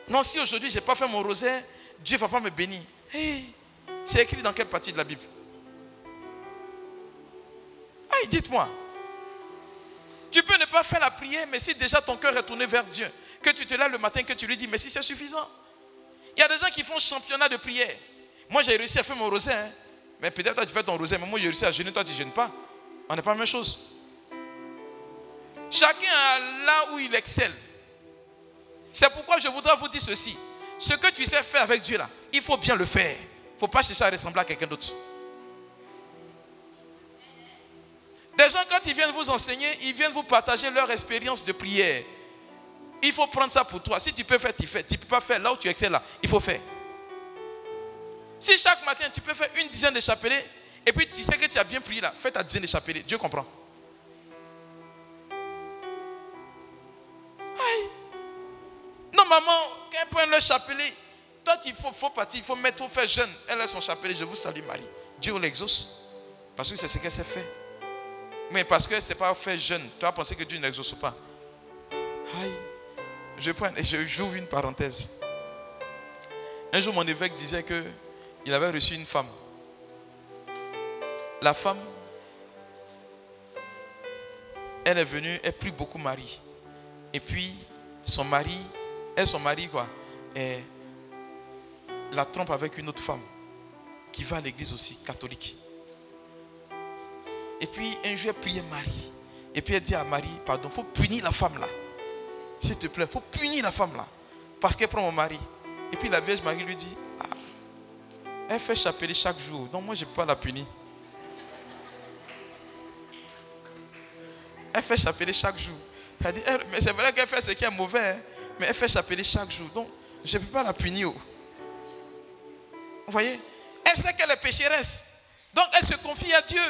Non, si aujourd'hui je n'ai pas fait mon rosaire, Dieu ne va pas me bénir. Hey, c'est écrit dans quelle partie de la Bible? Hey, dites-moi. Tu peux ne pas faire la prière, mais si déjà ton cœur est tourné vers Dieu, que tu te lèves le matin, que tu lui dis, mais si c'est suffisant. Il y a des gens qui font championnat de prière. Moi, j'ai réussi à faire mon rosaire. Hein. Mais peut-être toi, tu fais ton rosaire, mais moi, j'ai réussi à jeûner, toi, tu ne jeûnes pas. On n'est pas la même chose. Chacun a là où il excelle. C'est pourquoi je voudrais vous dire ceci. Ce que tu sais faire avec Dieu, là, il faut bien le faire. Il ne faut pas chercher à ressembler à quelqu'un d'autre. Des gens, quand ils viennent vous enseigner, ils viennent vous partager leur expérience de prière. Il faut prendre ça pour toi. Si tu peux faire, tu fais. Tu ne peux pas faire là où tu excelles là. Il faut faire. Si chaque matin, tu peux faire une dizaine de chapelets, et puis tu sais que tu as bien prié là, fais ta dizaine de chapelets. Dieu comprend. Aïe. Non, maman, quand elle prend le chapelet, toi, il faut partir, il faut faire jeûne. Elle a son chapelet, je vous salue Marie. Dieu l'exauce. Parce que c'est ce qu'elle s'est fait. Mais parce que ce n'est pas fait jeûne, tu vas penser que Dieu n'exauce pas. Aïe. J'ouvre une parenthèse. Un jour, mon évêque disait qu'il avait reçu une femme. La femme, elle est venue, elle prie beaucoup Marie. Et puis, son mari la trompe avec une autre femme qui va à l'église aussi, catholique. Et puis, un jour, elle priait Marie. Et puis, elle dit à Marie, pardon, il faut punir la femme là. S'il te plaît, il faut punir la femme là. Parce qu'elle prend mon mari. Et puis, la Vierge Marie lui dit, elle fait chapelet chaque jour. Donc, moi, je ne peux pas la punir. Elle fait chapelet chaque jour. Elle dit, mais c'est vrai qu'elle fait ce qui est mauvais, hein, mais elle fait chapelet chaque jour. Donc, je ne peux pas la punir. Vous voyez? Elle sait qu'elle est pécheresse. Donc, elle se confie à Dieu.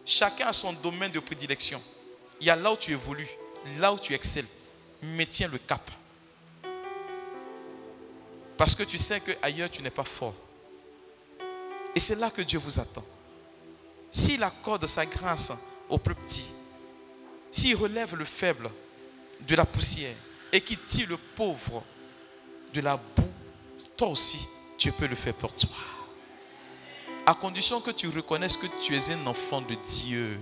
Chacun a son domaine de prédilection. Il y a là où tu évolues, là où tu excelles. Mais tiens le cap. Parce que tu sais qu'ailleurs, tu n'es pas fort. Et c'est là que Dieu vous attend. S'il accorde sa grâce aux plus petits, s'il relève le faible de la poussière et qu'il tire le pauvre de la boue, toi aussi, Dieu peut le faire pour toi. À condition que tu reconnaisses que tu es un enfant de Dieu.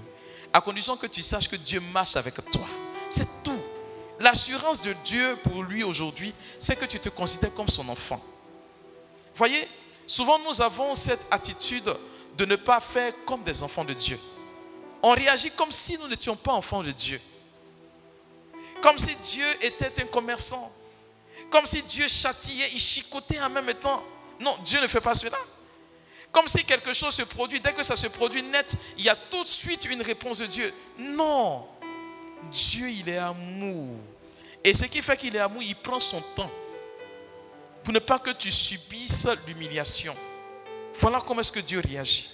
À condition que tu saches que Dieu marche avec toi. C'est tout. l'assurance de Dieu pour lui aujourd'hui, c'est que tu te considères comme son enfant. Voyez, souvent nous avons cette attitude de ne pas faire comme des enfants de Dieu. On réagit comme si nous n'étions pas enfants de Dieu. Comme si Dieu était un commerçant. Comme si Dieu châtiait, il chicotait en même temps. Non, Dieu ne fait pas cela. Comme si quelque chose se produit, dès que ça se produit net, il y a tout de suite une réponse de Dieu. Non, Dieu il est amour. Et ce qui fait qu'il est amour, il prend son temps pour ne pas que tu subisses l'humiliation. Voilà comment est-ce que Dieu réagit.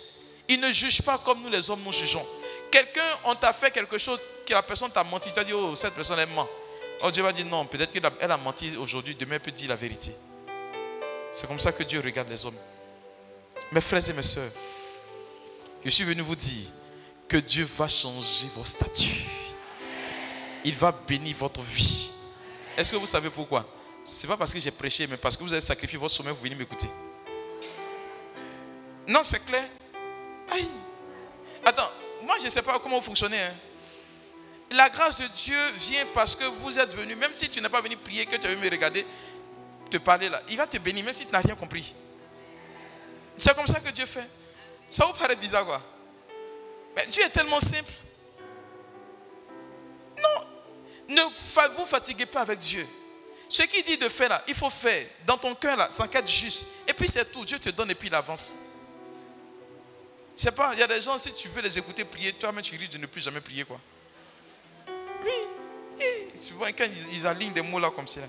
Il ne juge pas comme nous les hommes nous jugeons. Quelqu'un, on t'a fait quelque chose, que la personne t'a menti, tu as dit, oh, cette personne elle ment. Oh, Dieu va dire non, peut-être qu'elle a menti aujourd'hui, demain elle peut dire la vérité. C'est comme ça que Dieu regarde les hommes. Mes frères et mes sœurs, je suis venu vous dire que Dieu va changer vos statuts. Il va bénir votre vie. Est-ce que vous savez pourquoi? Ce n'est pas parce que j'ai prêché, mais parce que vous avez sacrifié votre sommeil, vous venez m'écouter. Non, c'est clair. Aïe. Attends, moi je ne sais pas comment vous fonctionnez. La grâce de Dieu vient parce que vous êtes venu, même si tu n'es pas venu prier, que tu as venu me regarder, te parler là. Il va te bénir, même si tu n'as rien compris. C'est comme ça que Dieu fait. Ça vous paraît bizarre quoi? Mais Dieu est tellement simple. Non, ne vous fatiguez pas avec Dieu. Ce qu'il dit de faire là, il faut faire dans ton cœur là, sans qu'être juste. Et puis c'est tout, Dieu te donne et puis il avance. C'est pas, il y a des gens, si tu veux les écouter prier, toi-même tu risques de ne plus jamais prier quoi. Oui, souvent quand ils alignent des mots là comme ça.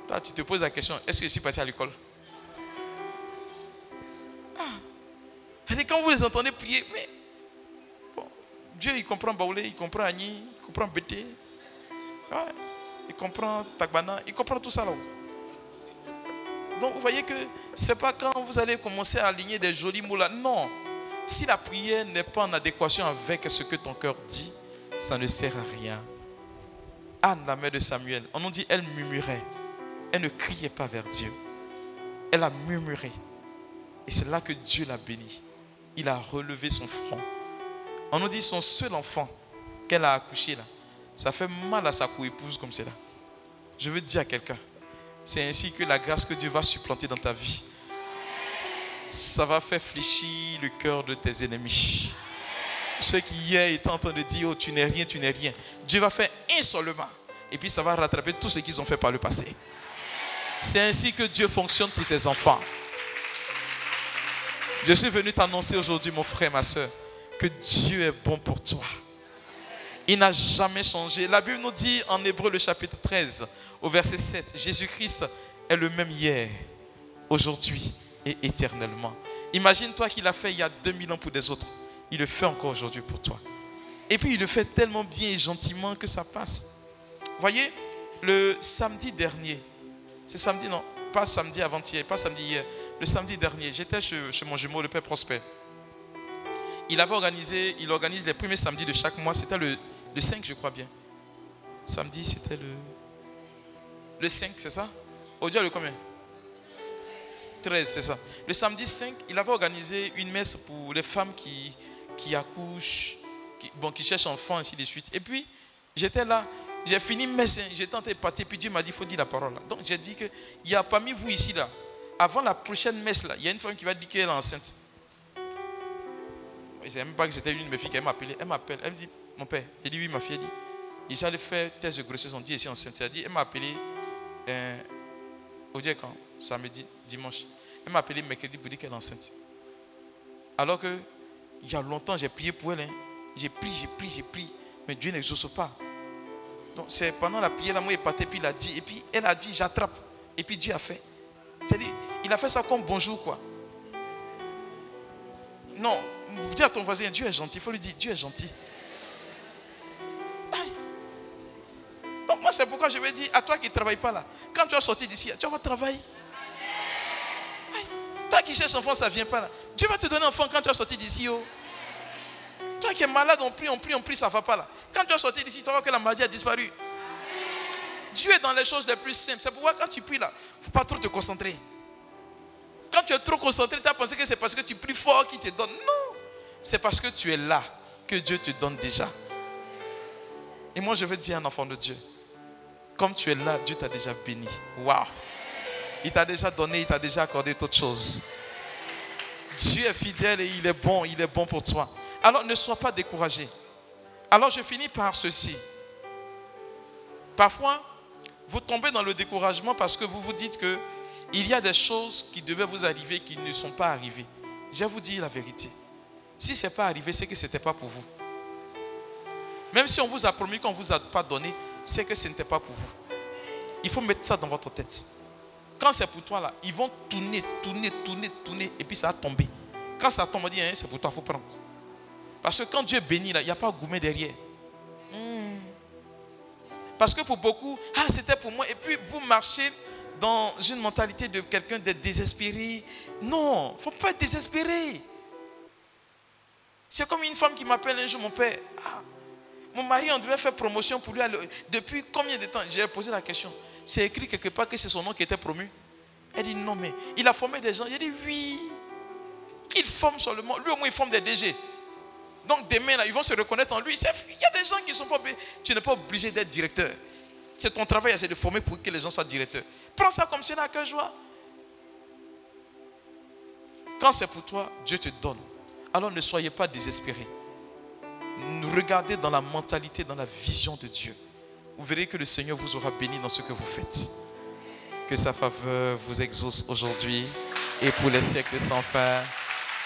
Toi tu te poses la question, est-ce que je suis passé à l'école? Et quand vous les entendez prier, mais bon, Dieu il comprend Baoulé, il comprend Agni, il comprend Bété, ouais, il comprend Tagbana, il comprend tout ça là. Donc vous voyez que ce n'est pas quand vous allez commencer à aligner des jolis mots là. Non, si la prière n'est pas en adéquation avec ce que ton cœur dit, ça ne sert à rien. Anne, la mère de Samuel, on nous dit elle murmurait. Elle ne criait pas vers Dieu. Elle a murmuré. Et c'est là que Dieu l'a bénie. Il a relevé son front. On nous dit son seul enfant qu'elle a accouché là, ça fait mal à sa co-épouse comme c'est là. Je veux dire à quelqu'un, c'est ainsi que la grâce que Dieu va supplanter dans ta vie, ça va faire fléchir le cœur de tes ennemis. Ceux qui hier étaient en train de dire oh tu n'es rien, tu n'es rien. Dieu va faire un seulement et puis ça va rattraper tout ce qu'ils ont fait par le passé. C'est ainsi que Dieu fonctionne pour ses enfants. Je suis venu t'annoncer aujourd'hui, mon frère, ma soeur, que Dieu est bon pour toi. Il n'a jamais changé. La Bible nous dit en Hébreux, le chapitre 13, au verset 7, Jésus-Christ est le même hier, aujourd'hui et éternellement. Imagine-toi qu'il a fait il y a 2000 ans pour des autres. Il le fait encore aujourd'hui pour toi. Et puis il le fait tellement bien et gentiment que ça passe. Voyez, le samedi dernier, c'est samedi non, pas samedi avant-hier, pas samedi hier. Le samedi dernier, j'étais chez mon jumeau, le Père Prosper. Il organise les premiers samedis de chaque mois. C'était le 5, je crois bien. Samedi, c'était le 5, c'est ça? Aujourd'hui, le combien? 13, c'est ça. Le samedi 5, il avait organisé une messe pour les femmes qui accouchent, qui cherchent enfants, ainsi de suite. Et puis, j'étais là. J'ai fini messe, j'étais en train de partir, puis Dieu m'a dit, il faut dire la parole. Là. Donc, j'ai dit qu'il y a parmi vous ici, là, avant la prochaine messe, là, il y a une femme qui va dire qu'elle est enceinte. Je ne savais même pas que c'était une de mes filles qui m'a appelé. Elle m'appelle, elle me dit, mon père, j'ai dit oui, ma fille, elle dit, ils allaient faire test de grossesse, on dit ici enceinte. Elle m'a appelé, aujourd'hui quand? Samedi, dimanche. Elle m'a appelé mercredi pour dire qu'elle est enceinte. Alors que, il y a longtemps, j'ai prié pour elle. Hein. J'ai prié, mais Dieu n'exauce pas. Donc c'est pendant la prière, là, moi, il est parti, puis il a dit, et puis elle a dit, j'attrape. Et puis Dieu a fait. C'est-à-dire, il a fait ça comme bonjour, quoi. Non, vous dites à ton voisin, Dieu est gentil. Il faut lui dire, Dieu est gentil. Aïe. Donc moi, c'est pourquoi je vais dire à toi qui ne travailles pas là, quand tu vas sortir d'ici, tu vas travailler. Aïe. Toi qui cherches enfant, ça ne vient pas là. Dieu va te donner enfant quand tu vas sortir d'ici. Oh. Toi qui es malade, on prie, ça ne va pas là. Quand tu vas sortir d'ici, tu vas voir que la maladie a disparu. Dieu est dans les choses les plus simples. C'est pourquoi quand tu pries là, il ne faut pas trop te concentrer. Quand tu es trop concentré, tu as pensé que c'est parce que tu pries fort qu'il te donne. Non, c'est parce que tu es là que Dieu te donne déjà. Et moi, je veux dire à un enfant de Dieu, comme tu es là, Dieu t'a déjà béni. Waouh! Il t'a déjà donné, il t'a déjà accordé toutes choses. Dieu est fidèle et il est bon pour toi. Alors ne sois pas découragé. Alors je finis par ceci. Parfois, vous tombez dans le découragement parce que vous vous dites que il y a des choses qui devaient vous arriver qui ne sont pas arrivées. Je vais vous dire la vérité. Si ce n'est pas arrivé, c'est que ce n'était pas pour vous. Même si on vous a promis qu'on ne vous a pas donné, c'est que ce n'était pas pour vous. Il faut mettre ça dans votre tête. Quand c'est pour toi, là, ils vont tourner, et puis ça va tomber. Quand ça tombe, on dit, hein, c'est pour toi, il faut prendre. Parce que quand Dieu bénit, là, il n'y a pas gourmet derrière. Parce que pour beaucoup, c'était pour moi. Et puis vous marchez dans une mentalité de quelqu'un d'être désespéré. Non, il ne faut pas être désespéré. C'est comme une femme qui m'appelle un jour, mon père. Mon mari, on devait faire promotion pour lui. Depuis combien de temps? J'ai posé la question. C'est écrit quelque part que c'est son nom qui était promu. Elle dit non, mais il a formé des gens. J'ai dit oui. Il forme seulement. Lui au moins il forme des DG. Donc demain là, ils vont se reconnaître en lui. Il y a des gens qui ne sont pas obligés. Tu n'es pas obligé d'être directeur. C'est ton travail, c'est de former pour que les gens soient directeurs. Prends ça comme cela, que joie. Quand c'est pour toi, Dieu te donne. Alors ne soyez pas désespérés. Regardez dans la mentalité, dans la vision de Dieu. Vous verrez que le Seigneur vous aura béni dans ce que vous faites. Que sa faveur vous exauce aujourd'hui et pour les siècles sans fin.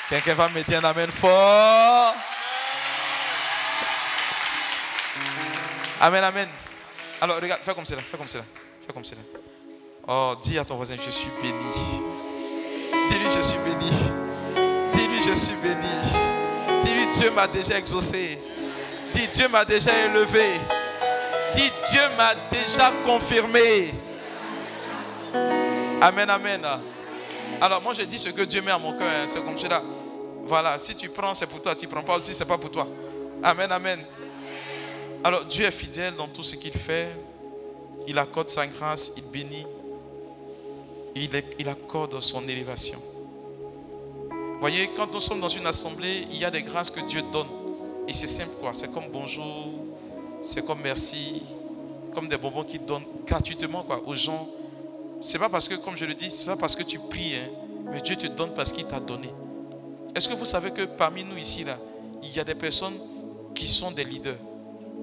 Quelqu'un va me dire un amen fort. Amen, amen. Alors regarde, fais comme cela, fais comme cela, fais comme cela. Oh, dis à ton voisin, je suis béni. Dis-lui, je suis béni. Dis-lui, je suis béni. Dis-lui, Dieu m'a déjà exaucé. Dis, Dieu m'a déjà élevé. Dis, Dieu m'a déjà confirmé. Amen, amen. Alors moi je dis ce que Dieu met à mon cœur, hein, c'est comme cela. Voilà, si tu prends, c'est pour toi. Tu ne prends pas aussi, c'est pas pour toi. Amen, amen. Alors Dieu est fidèle dans tout ce qu'il fait. Il accorde sa grâce, il bénit. Il accorde son élévation. Vous voyez, quand nous sommes dans une assemblée, il y a des grâces que Dieu donne. Et c'est simple quoi, c'est comme bonjour, c'est comme merci, comme des bonbons qu'il donne gratuitement quoi, aux gens. C'est pas parce que, comme je le dis, c'est pas parce que tu pries, hein, mais Dieu te donne parce qu'il t'a donné. Est-ce que vous savez que parmi nous ici, là, il y a des personnes qui sont des leaders?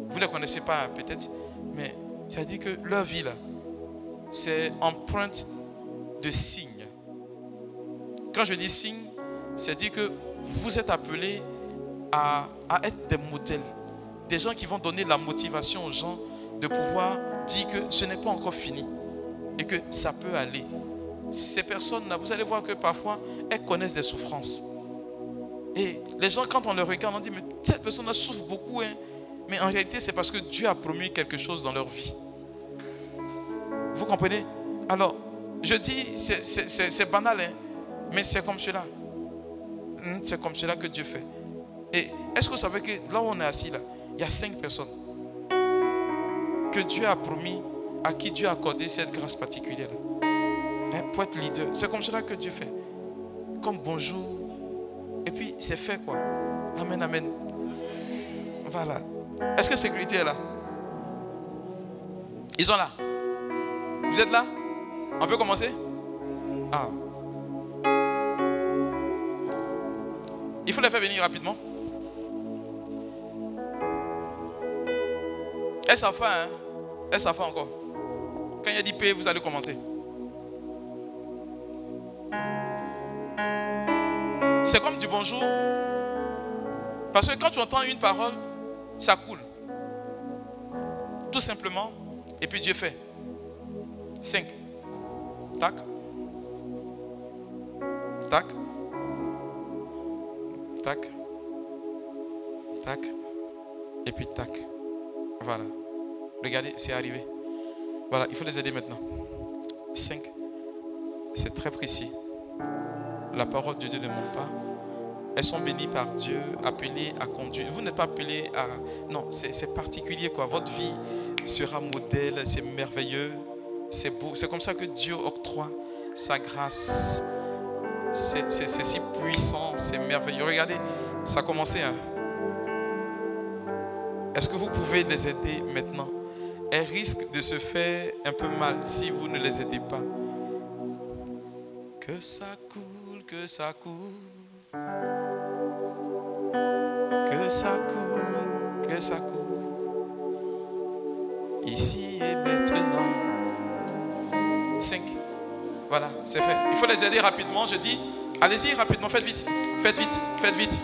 Vous ne les connaissez pas peut-être, mais ça veut dire que leur vie, là, c'est empreinte de signes. Quand je dis signes, c'est-à-dire que vous êtes appelés à être des modèles. Des gens qui vont donner la motivation aux gens de pouvoir dire que ce n'est pas encore fini et que ça peut aller. Ces personnes-là, vous allez voir que parfois, elles connaissent des souffrances. Et les gens, quand on les regarde, on dit, mais cette personne-là souffre beaucoup. Hein. Mais en réalité, c'est parce que Dieu a promis quelque chose dans leur vie. Vous comprenez? Alors, je dis, c'est banal, hein, mais c'est comme cela. C'est comme cela que Dieu fait. Et est-ce que vous savez que là où on est assis, là, il y a 5 personnes que Dieu a promis, à qui Dieu a accordé cette grâce particulière hein, pour être leader. C'est comme cela que Dieu fait. Comme bonjour. Et puis c'est fait quoi. Amen, amen. Voilà. Est-ce que sécurité est là? Ils sont là. Vous êtes là? On peut commencer? Ah. Il faut les faire venir rapidement. Elles savent pas, hein? Elles savent pas encore. Quand il y a dit paix, vous allez commencer. C'est comme du bonjour. Parce que quand tu entends une parole, ça coule. Tout simplement. Et puis Dieu fait. 5. Tac. Tac. Tac. Tac. Et puis tac. Voilà. Regardez, c'est arrivé. Voilà, il faut les aider maintenant. 5. C'est très précis. La parole de Dieu ne ment pas. Elles sont bénies par Dieu, appelées à conduire. Vous n'êtes pas appelés à... Non, c'est particulier quoi. Votre vie sera modèle, c'est merveilleux, c'est beau. C'est comme ça que Dieu octroie sa grâce. C'est si puissant, c'est merveilleux. Regardez, ça a commencé. Hein. Est-ce que vous pouvez les aider maintenant? Elles risquent de se faire un peu mal si vous ne les aidez pas. Que ça coule, que ça coule. Que ça coule, que ça coule. Ici et maintenant. 5. Voilà, c'est fait. Il faut les aider rapidement, je dis. Allez-y rapidement, faites vite. Faites vite, faites vite.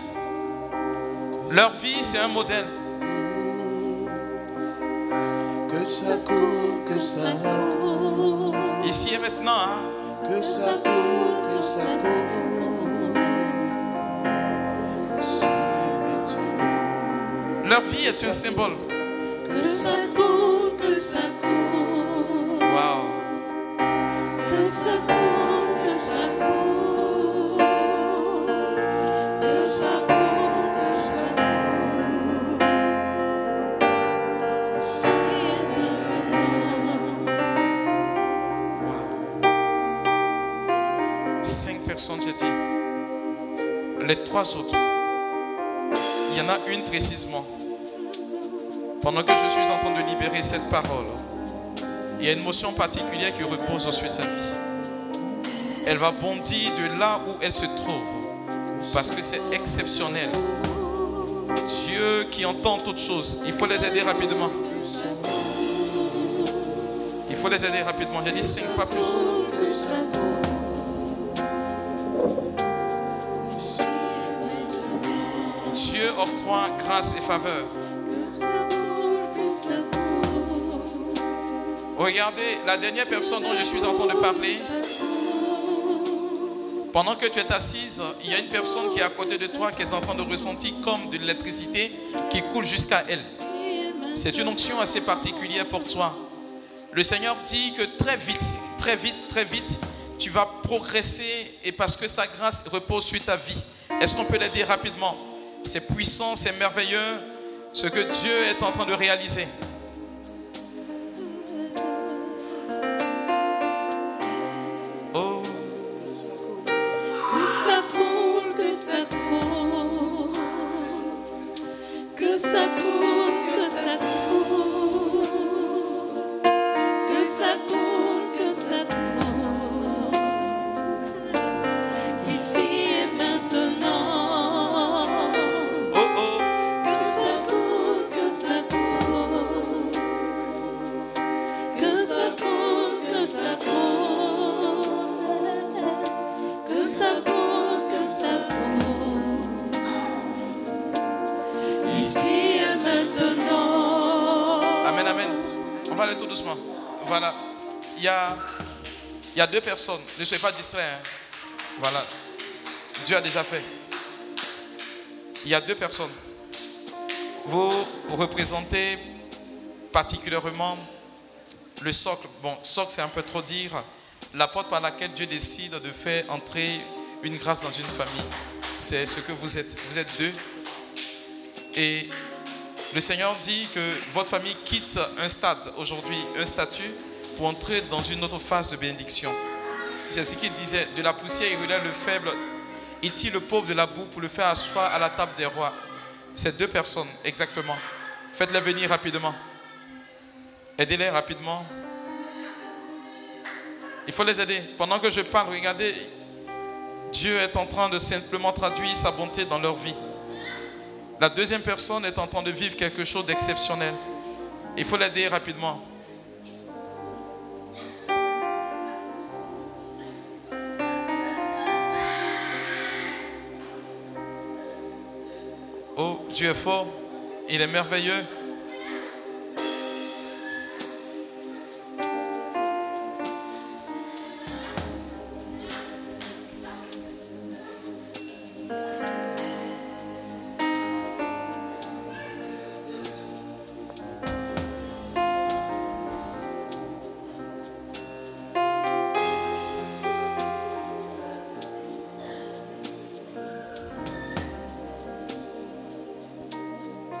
Leur vie, c'est un modèle. Que ça coule, que ça coule. Ici et maintenant, hein. Que ça coule, que ça coule. Ici et maintenant. Leur vie est un symbole. Que ça coule, que ça coule. Wow. Que ça coule, que ça coule. Que ça coule, que ça coule. Ici et maintenant. 5 personnes, j'ai dit. Les 3 autres, il y en a une précisément. Pendant que je suis en train de libérer cette parole, il y a une motion particulière qui repose sur sa vie. Elle va bondir de là où elle se trouve, parce que c'est exceptionnel. Dieu qui entend toutes choses, il faut les aider rapidement. Il faut les aider rapidement. J'ai dit 5 fois plus. Dieu octroie grâce et faveur. Regardez, la dernière personne dont je suis en train de parler, pendant que tu es assise, il y a une personne qui est à côté de toi qui est en train de ressentir comme de l'électricité qui coule jusqu'à elle. C'est une onction assez particulière pour toi. Le Seigneur dit que très vite, très vite, très vite, tu vas progresser et parce que sa grâce repose sur ta vie. Est-ce qu'on peut l'aider rapidement? C'est puissant, c'est merveilleux, ce que Dieu est en train de réaliser. Oh. Que ça coule, que ça coule. Que ça coule, que ça coule. Que ça coule, que ça coule. Ici et maintenant. Oh oh. Que ça coule, que ça coule. Que ça coule, que ça coule. Que ça coule, que ça coule. Ici et maintenant. Amen, amen. On va aller tout doucement. Voilà. Il y a 2 personnes. Ne soyez pas distraits. Hein. Voilà. Dieu a déjà fait. Il y a 2 personnes. Vous représentez particulièrement le socle. Bon, socle, c'est un peu trop dire. La porte par laquelle Dieu décide de faire entrer une grâce dans une famille. C'est ce que vous êtes. Vous êtes 2. Et le Seigneur dit que votre famille quitte un stade aujourd'hui, un statut, pour entrer dans une autre phase de bénédiction. C'est ce qu'il disait. De la poussière, il relève le faible. Il tire le pauvre de la boue pour le faire asseoir à la table des rois. C'est 2 personnes, exactement. Faites-les venir rapidement. Aidez-les rapidement. Il faut les aider. Pendant que je parle, regardez, Dieu est en train de simplement traduire sa bonté dans leur vie. La deuxième personne est en train de vivre quelque chose d'exceptionnel. Il faut l'aider rapidement. Oh, Dieu est fort. Il est merveilleux.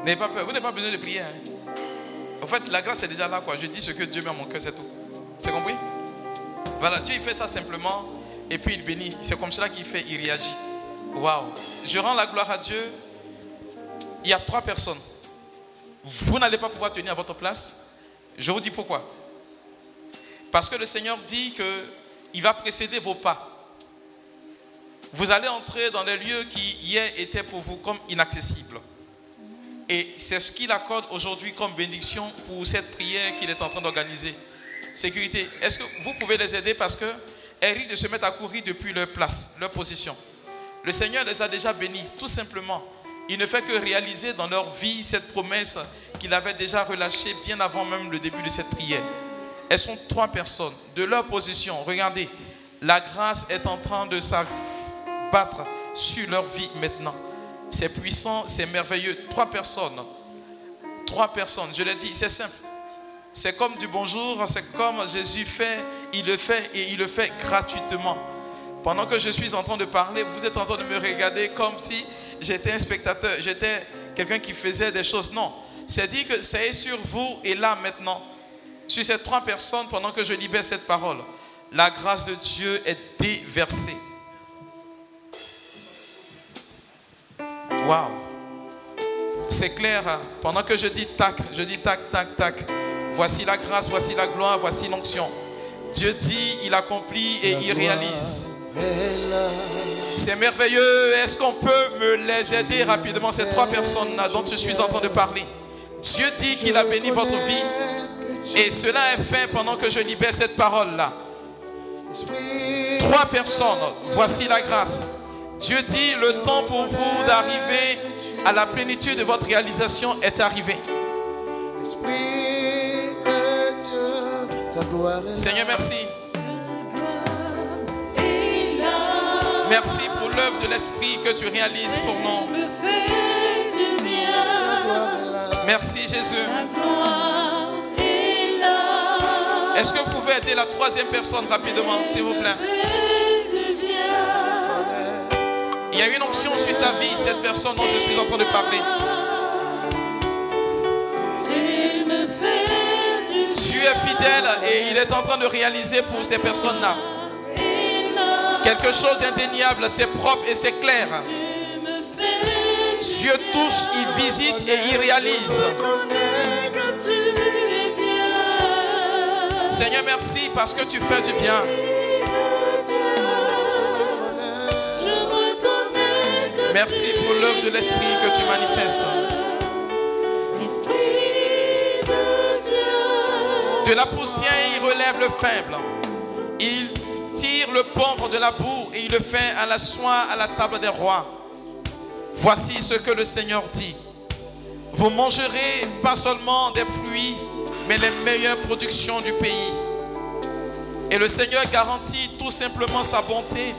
N'ayez pas peur, vous n'avez pas besoin de prier. Hein. En fait, la grâce est déjà là, quoi. Je dis ce que Dieu met à mon cœur, c'est tout. C'est compris? Voilà, Dieu il fait ça simplement et puis il bénit. C'est comme cela qu'il fait, il réagit. Waouh! Je rends la gloire à Dieu. Il y a 3 personnes. vous n'allez pas pouvoir tenir à votre place. Je vous dis pourquoi. Parce que le Seigneur dit qu'il va précéder vos pas. Vous allez entrer dans les lieux qui hier étaient pour vous comme inaccessibles. Et c'est ce qu'il accorde aujourd'hui comme bénédiction pour cette prière qu'il est en train d'organiser. Sécurité, est-ce que vous pouvez les aider parce qu'elles risquent de se mettre à courir depuis leur place, leur position. Le Seigneur les a déjà bénis, tout simplement. Il ne fait que réaliser dans leur vie cette promesse qu'il avait déjà relâchée bien avant même le début de cette prière. Elles sont 3 personnes. De leur position, regardez, la grâce est en train de s'abattre sur leur vie maintenant. C'est puissant, c'est merveilleux. 3 personnes. 3 personnes, je l'ai dit, c'est simple. C'est comme du bonjour, c'est comme Jésus fait, il le fait et il le fait gratuitement. Pendant que je suis en train de parler, vous êtes en train de me regarder comme si j'étais un spectateur, j'étais quelqu'un qui faisait des choses. Non, c'est dit que c'est sur vous et là maintenant, sur ces 3 personnes, pendant que je libère cette parole, la grâce de Dieu est déversée. Waouh! C'est clair, hein? Pendant que je dis tac, tac, tac. Voici la grâce, voici la gloire, voici l'onction. Dieu dit, il accomplit et il réalise. C'est merveilleux. Est-ce qu'on peut me les aider rapidement, ces 3 personnes-là dont je suis en train de parler? Dieu dit qu'il a béni votre vie. Et cela est fait pendant que je libère cette parole-là. 3 personnes, voici la grâce. Dieu dit, le temps pour vous d'arriver à la plénitude de votre réalisation est arrivé. Seigneur, merci. Merci pour l'œuvre de l'Esprit que tu réalises pour nous. Merci Jésus. Est-ce que vous pouvez aider la 3e personne rapidement, s'il vous plaît? Il y a une onction sur sa vie, cette personne dont je suis en train de parler. Dieu est fidèle et il est en train de réaliser pour ces personnes-là quelque chose d'indéniable, c'est propre et c'est clair. Dieu touche, il visite et il réalise. Seigneur, merci parce que tu fais du bien. Merci pour l'œuvre de l'Esprit que tu manifestes. De la poussière, il relève le faible. Il tire le pauvre de la boue et il le fait à la soie à la table des rois. Voici ce que le Seigneur dit. Vous mangerez pas seulement des fruits, mais les meilleures productions du pays. Et le Seigneur garantit tout simplement sa bonté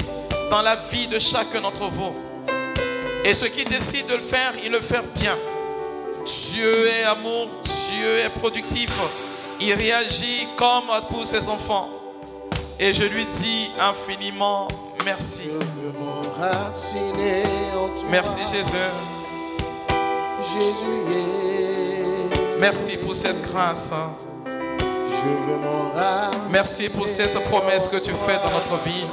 dans la vie de chacun d'entre vous. Et ce qui décide de le faire, il le fait bien. Dieu est amour, Dieu est productif. Il réagit comme pour ses enfants. Et je lui dis infiniment merci. Merci Jésus. Merci pour cette grâce. Merci pour cette promesse que tu fais dans notre vie.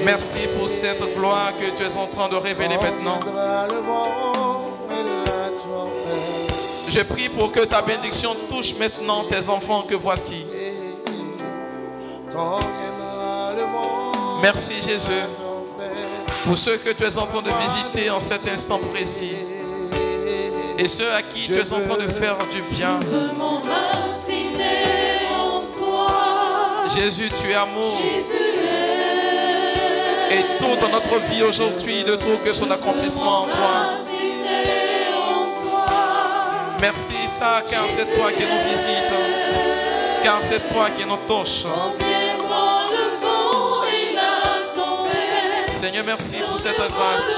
Merci pour cette gloire que tu es en train de révéler maintenant. Je prie pour que ta bénédiction touche maintenant tes enfants que voici. Merci Jésus pour ceux que tu es en train de visiter en cet instant précis et ceux à qui tu es en train de faire du bien. Jésus, tu es amour. Et tout dans notre vie aujourd'hui ne trouve que son accomplissement en toi. Merci ça, car c'est toi qui nous visite, car c'est toi qui nous touche. Seigneur, merci pour cette grâce.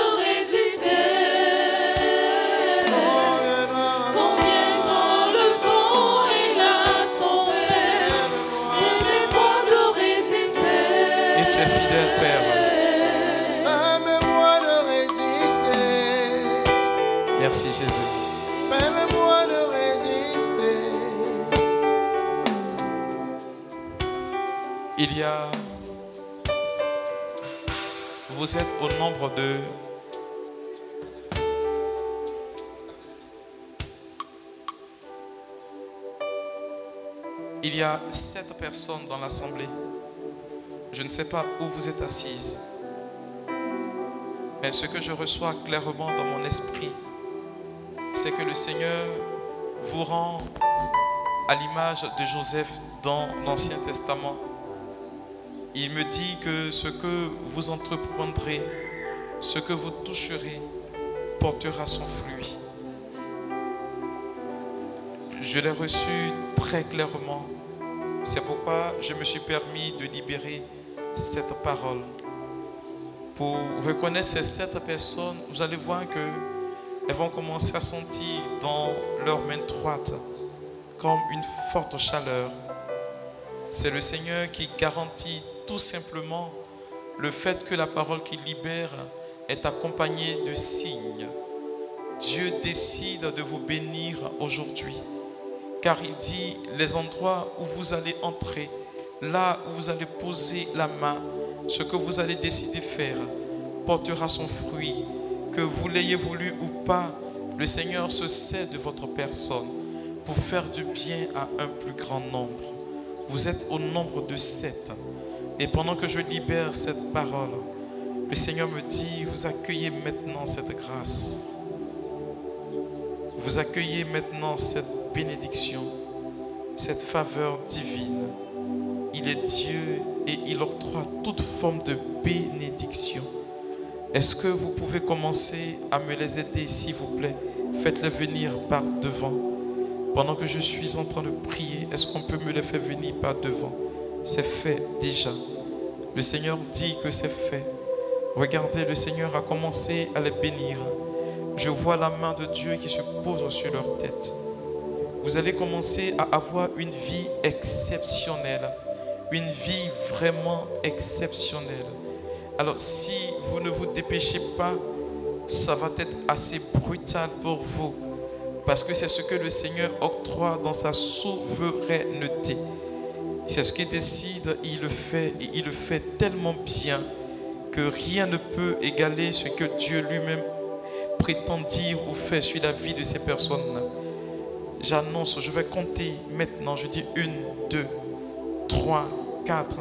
Et tu es fidèle, Père. Merci Jésus. Il y a, vous êtes au nombre de Il y a 7 personnes dans l'assemblée. Je ne sais pas où vous êtes assises. Mais ce que je reçois clairement dans mon esprit, c'est que le Seigneur vous rend à l'image de Joseph dans l'Ancien Testament. Il me dit que ce que vous entreprendrez, ce que vous toucherez, portera son fruit. Je l'ai reçu très clairement. C'est pourquoi je me suis permis de libérer cette parole. Pour reconnaître ces 7 personnes, vous allez voir qu'elles vont commencer à sentir dans leurs mains droites comme une forte chaleur. C'est le Seigneur qui garantit tout simplement le fait que la parole qu'il libère est accompagnée de signes. Dieu décide de vous bénir aujourd'hui, car il dit les endroits où vous allez entrer, là où vous allez poser la main, ce que vous allez décider de faire portera son fruit. Que vous l'ayez voulu ou pas, le Seigneur se sert de votre personne pour faire du bien à un plus grand nombre. Vous êtes au nombre de 7. Et pendant que je libère cette parole, le Seigneur me dit, vous accueillez maintenant cette grâce. Vous accueillez maintenant cette bénédiction, cette faveur divine. Il est Dieu et il octroie toute forme de bénédiction. Est-ce que vous pouvez commencer à me les aider, s'il vous plaît? Faites-les venir par devant. Pendant que je suis en train de prier, est-ce qu'on peut me les faire venir par devant? C'est fait déjà. Le Seigneur dit que c'est fait. Regardez, le Seigneur a commencé à les bénir. Je vois la main de Dieu qui se pose sur leur tête. Vous allez commencer à avoir une vie exceptionnelle. Une vie vraiment exceptionnelle. Alors si vous ne vous dépêchez pas, ça va être assez brutal pour vous. Parce que c'est ce que le Seigneur octroie dans sa souveraineté. C'est ce qu'il décide, il le fait. Et il le fait tellement bien que rien ne peut égaler ce que Dieu lui-même prétend dire ou fait sur la vie de ces personnes-là. J'annonce, je vais compter maintenant. Je dis 1, 2, 3, 4,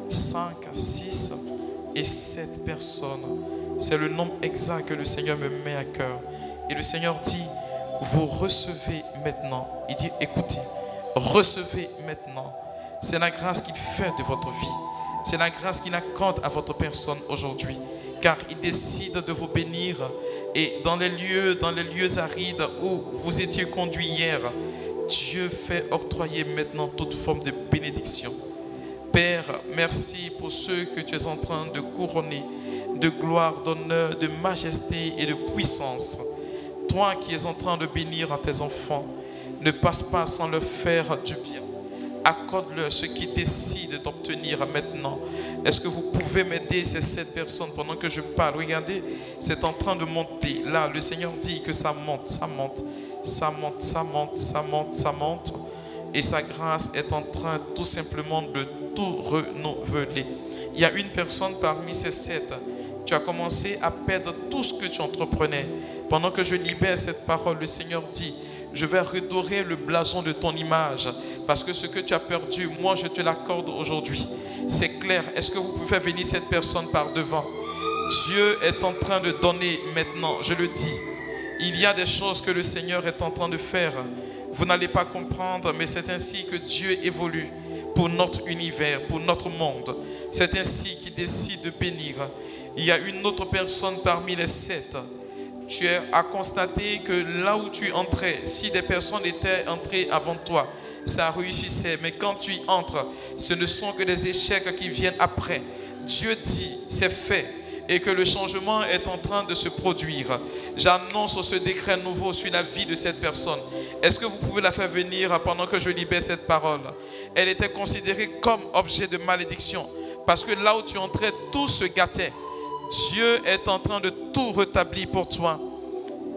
5, 6 et 7 personnes. C'est le nombre exact que le Seigneur me met à cœur. Et le Seigneur dit, vous recevez maintenant. Il dit, écoutez, recevez maintenant. C'est la grâce qu'il fait de votre vie. C'est la grâce qu'il accorde à votre personne aujourd'hui. Car il décide de vous bénir. Et dans les lieux arides où vous étiez conduits hier, Dieu fait octroyer maintenant toute forme de bénédiction. Père, merci pour ceux que tu es en train de couronner de gloire, d'honneur, de majesté et de puissance. Toi qui es en train de bénir à tes enfants, ne passe pas sans leur faire du bien. Accorde-leur ce qu'ils décident d'obtenir maintenant. Est-ce que vous pouvez m'aider ces 7 personnes pendant que je parle? Regardez, c'est en train de monter. Là, le Seigneur dit que ça monte, ça monte, ça monte, ça monte, ça monte, ça monte. Et sa grâce est en train tout simplement de tout renouveler. Il y a une personne parmi ces 7. Tu as commencé à perdre tout ce que tu entreprenais. Pendant que je libère cette parole, le Seigneur dit, je vais redorer le blason de ton image. Parce que ce que tu as perdu, moi je te l'accorde aujourd'hui. C'est clair. Est-ce que vous pouvez faire venir cette personne par devant? Dieu est en train de donner maintenant, je le dis. Il y a des choses que le Seigneur est en train de faire. Vous n'allez pas comprendre, mais c'est ainsi que Dieu évolue pour notre univers, pour notre monde. C'est ainsi qu'il décide de bénir. Il y a une autre personne parmi les 7. Tu as constaté que là où tu entrais, si des personnes étaient entrées avant toi, ça réussissait. Mais quand tu y entres, ce ne sont que des échecs qui viennent après. Dieu dit, c'est fait. Et que le changement est en train de se produire. J'annonce ce décret nouveau sur la vie de cette personne. Est-ce que vous pouvez la faire venir pendant que je libère cette parole? Elle était considérée comme objet de malédiction. Parce que là où tu entrais, tout se gâtait. Dieu est en train de tout rétablir pour toi.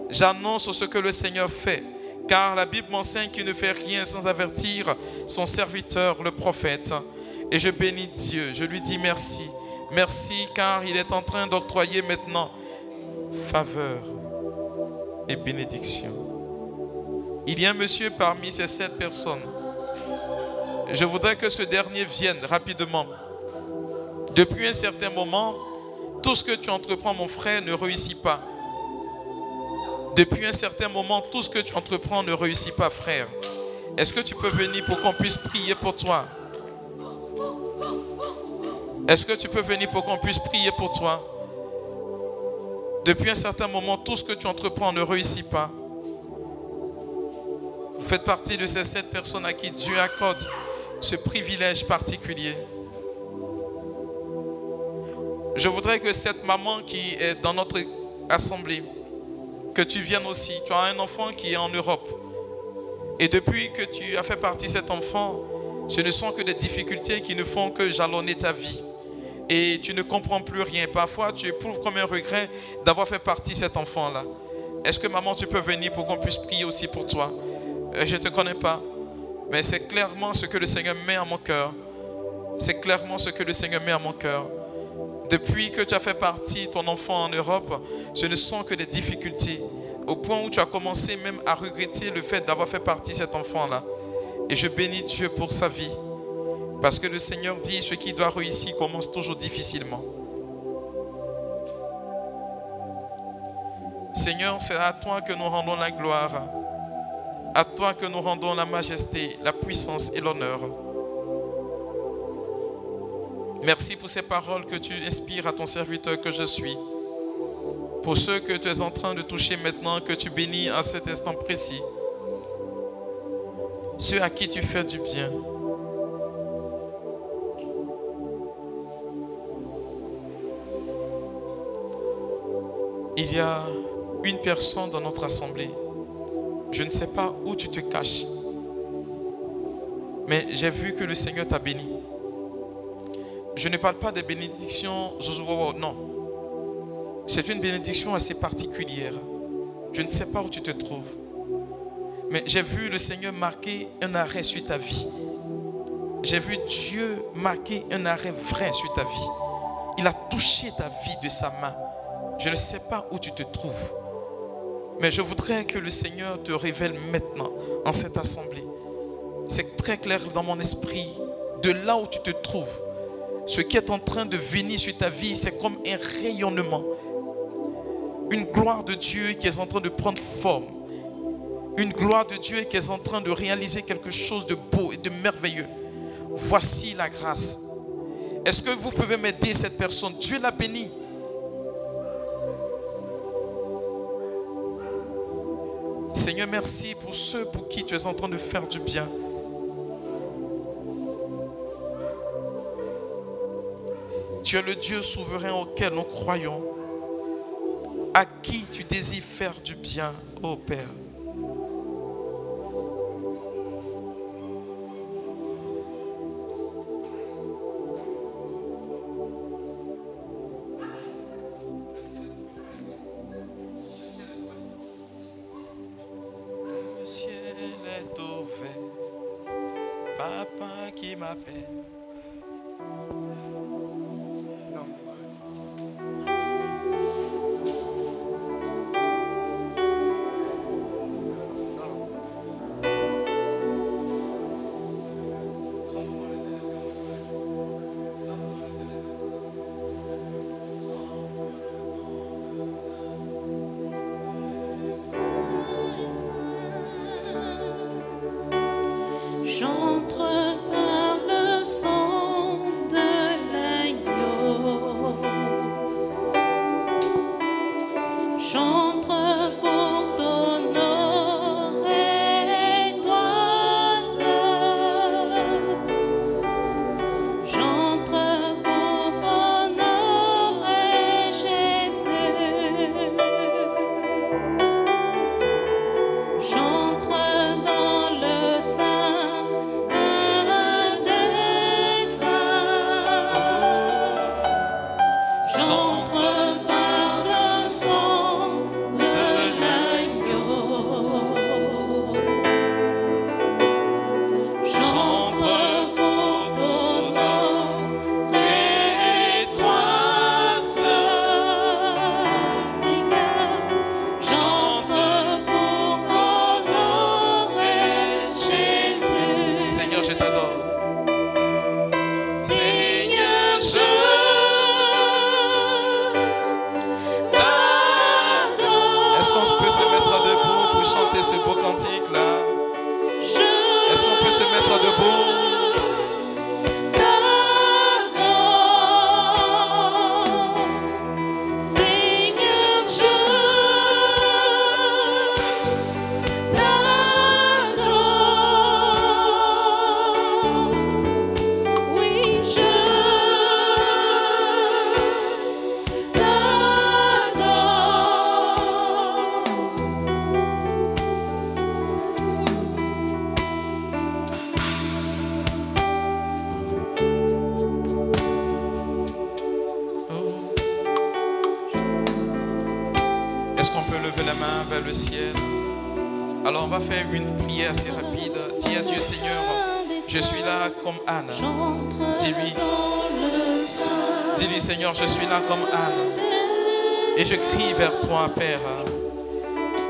J'annonce ce que le Seigneur fait. Car la Bible m'enseigne qu'il ne fait rien sans avertir son serviteur, le prophète. Et je bénis Dieu. Je lui dis merci. Merci car il est en train d'octroyer maintenant faveur et bénédiction. Il y a un monsieur parmi ces 7 personnes. Je voudrais que ce dernier vienne rapidement. Depuis un certain moment, tout ce que tu entreprends, mon frère, ne réussit pas. Depuis un certain moment, tout ce que tu entreprends ne réussit pas, frère. Est-ce que tu peux venir pour qu'on puisse prier pour toi? Est-ce que tu peux venir pour qu'on puisse prier pour toi? Depuis un certain moment, tout ce que tu entreprends ne réussit pas. Vous faites partie de ces 7 personnes à qui Dieu accorde ce privilège particulier. Je voudrais que cette maman qui est dans notre assemblée, que tu viennes aussi. Tu as un enfant qui est en Europe. Et depuis que tu as fait partie de cet enfant, ce ne sont que des difficultés qui ne font que jalonner ta vie. Et tu ne comprends plus rien. Parfois, tu éprouves comme un regret d'avoir fait partie de cet enfant-là. Est-ce que maman, tu peux venir pour qu'on puisse prier aussi pour toi? Je ne te connais pas, mais c'est clairement ce que le Seigneur met à mon cœur. C'est clairement ce que le Seigneur met à mon cœur. Depuis que tu as fait partie de ton enfant en Europe, ce ne sont que des difficultés. Au point où tu as commencé même à regretter le fait d'avoir fait partie de cet enfant-là. Et je bénis Dieu pour sa vie. Parce que le Seigneur dit, ce qui doit réussir commence toujours difficilement. Seigneur, c'est à toi que nous rendons la gloire. À toi que nous rendons la majesté, la puissance et l'honneur. Merci pour ces paroles que tu inspires à ton serviteur que je suis. Pour ceux que tu es en train de toucher maintenant, que tu bénis à cet instant précis. Ceux à qui tu fais du bien. Il y a une personne dans notre assemblée. Je ne sais pas où tu te caches. Mais j'ai vu que le Seigneur t'a béni. Je ne parle pas des bénédictions, non. C'est une bénédiction assez particulière. Je ne sais pas où tu te trouves. Mais j'ai vu le Seigneur marquer un arrêt sur ta vie. J'ai vu Dieu marquer un arrêt vrai sur ta vie. Il a touché ta vie de sa main. Je ne sais pas où tu te trouves. Mais je voudrais que le Seigneur te révèle maintenant en cette assemblée. C'est très clair dans mon esprit. De là où tu te trouves, ce qui est en train de venir sur ta vie, c'est comme un rayonnement. Une gloire de Dieu qui est en train de prendre forme. Une gloire de Dieu qui est en train de réaliser quelque chose de beau et de merveilleux. Voici la grâce. Est-ce que vous pouvez m'aider cette personne? Dieu l'a béni. Seigneur, merci pour ceux pour qui tu es en train de faire du bien. Tu es le Dieu souverain auquel nous croyons, à qui tu désires faire du bien, ô Père. Le ciel est ouvert, Papa qui m'appelle. J'entre par le sang de l'agneau. J'entre pour t'honorer, toi seul. J'entre pour honorer Jésus. J'entre dans le sein. vers le ciel. Alors on va faire une prière assez rapide. Dis à Dieu, Seigneur, je suis là comme Anne. Dis-lui, dis-lui, Seigneur, je suis là comme Anne. Et je crie vers toi, Père,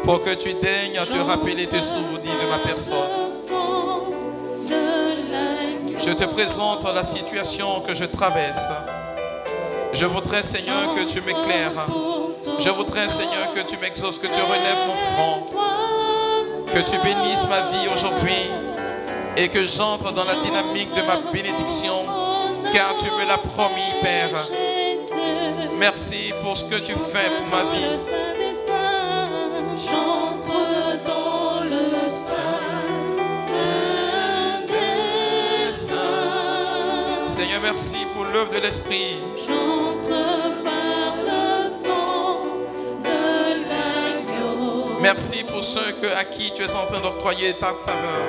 pour que tu daignes te rappeler, te souvenir de ma personne. Je te présente la situation que je traverse. Je voudrais, Seigneur, que tu m'éclaires. Je voudrais, Seigneur, que tu m'exauces, que tu relèves mon front. Que tu bénisses ma vie aujourd'hui et que j'entre dans la dynamique de ma bénédiction, car tu me l'as promis, Père. Merci pour ce que tu fais pour ma vie. J'entre dans le sein des saints. Seigneur, merci pour l'œuvre de l'Esprit. J'entre par le sang de l'agneau. Merci pour ceux à qui tu es en train d'octroyer ta faveur.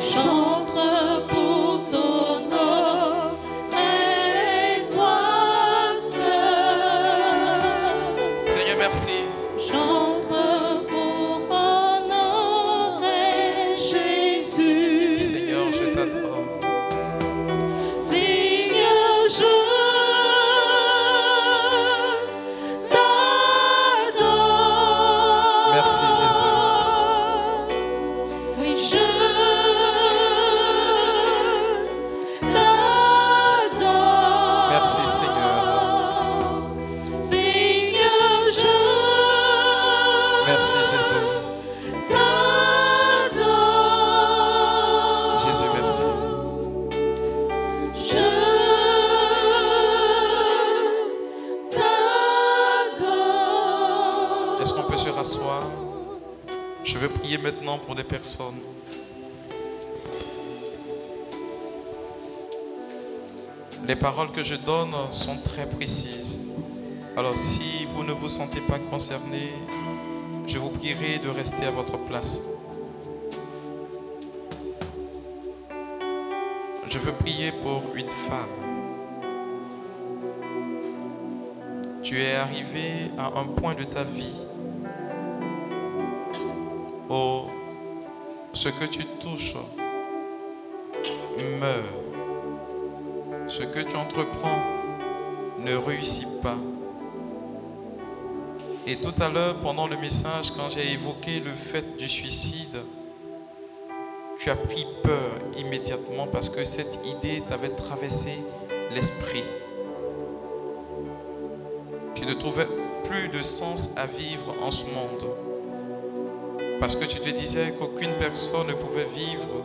J'entre pour ton nom et toi seul. Seigneur, merci. J'entre pour honorer Jésus. Seigneur, je t'adore. Seigneur, je t'adore. Merci, Jésus. Oui, je t'adore. Merci, Seigneur. Seigneur, je Merci, Jésus. t'adore. Jésus, merci. Je t'adore. Est-ce qu'on peut se rasseoir? Je veux prier maintenant pour des personnes. Les paroles que je donne sont très précises. Alors si vous ne vous sentez pas concerné, je vous prierai de rester à votre place. Je veux prier pour une femme. Tu es arrivé à un point de ta vie où ce que tu touches meurt. Ce que tu entreprends ne réussit pas. Et tout à l'heure, pendant le message, quand j'ai évoqué le fait du suicide, tu as pris peur immédiatement parce que cette idée t'avait traversé l'esprit. Tu ne trouvais plus de sens à vivre en ce monde. Parce que tu te disais qu'aucune personne ne pouvait vivre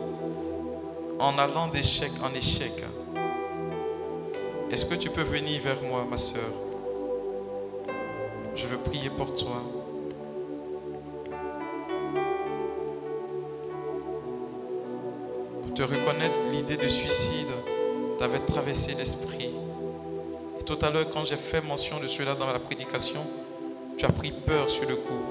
en allant d'échec en échec. Est-ce que tu peux venir vers moi, ma sœur? Je veux prier pour toi. Pour te reconnaître, l'idée de suicide t'avait traversé l'esprit. Et tout à l'heure, quand j'ai fait mention de cela dans la prédication, tu as pris peur sur le coup.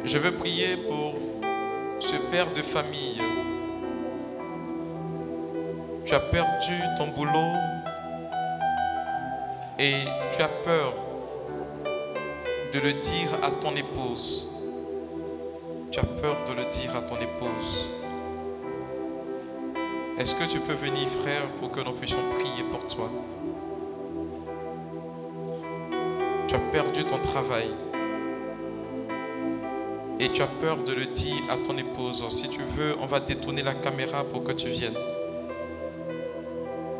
Je veux prier pour ce père de famille. Tu as perdu ton boulot et tu as peur de le dire à ton épouse. Tu as peur de le dire à ton épouse. Est-ce que tu peux venir, frère, pour que nous puissions prier pour toi? Tu as perdu ton travail. Et tu as peur de le dire à ton épouse. Si tu veux, on va détourner la caméra pour que tu viennes.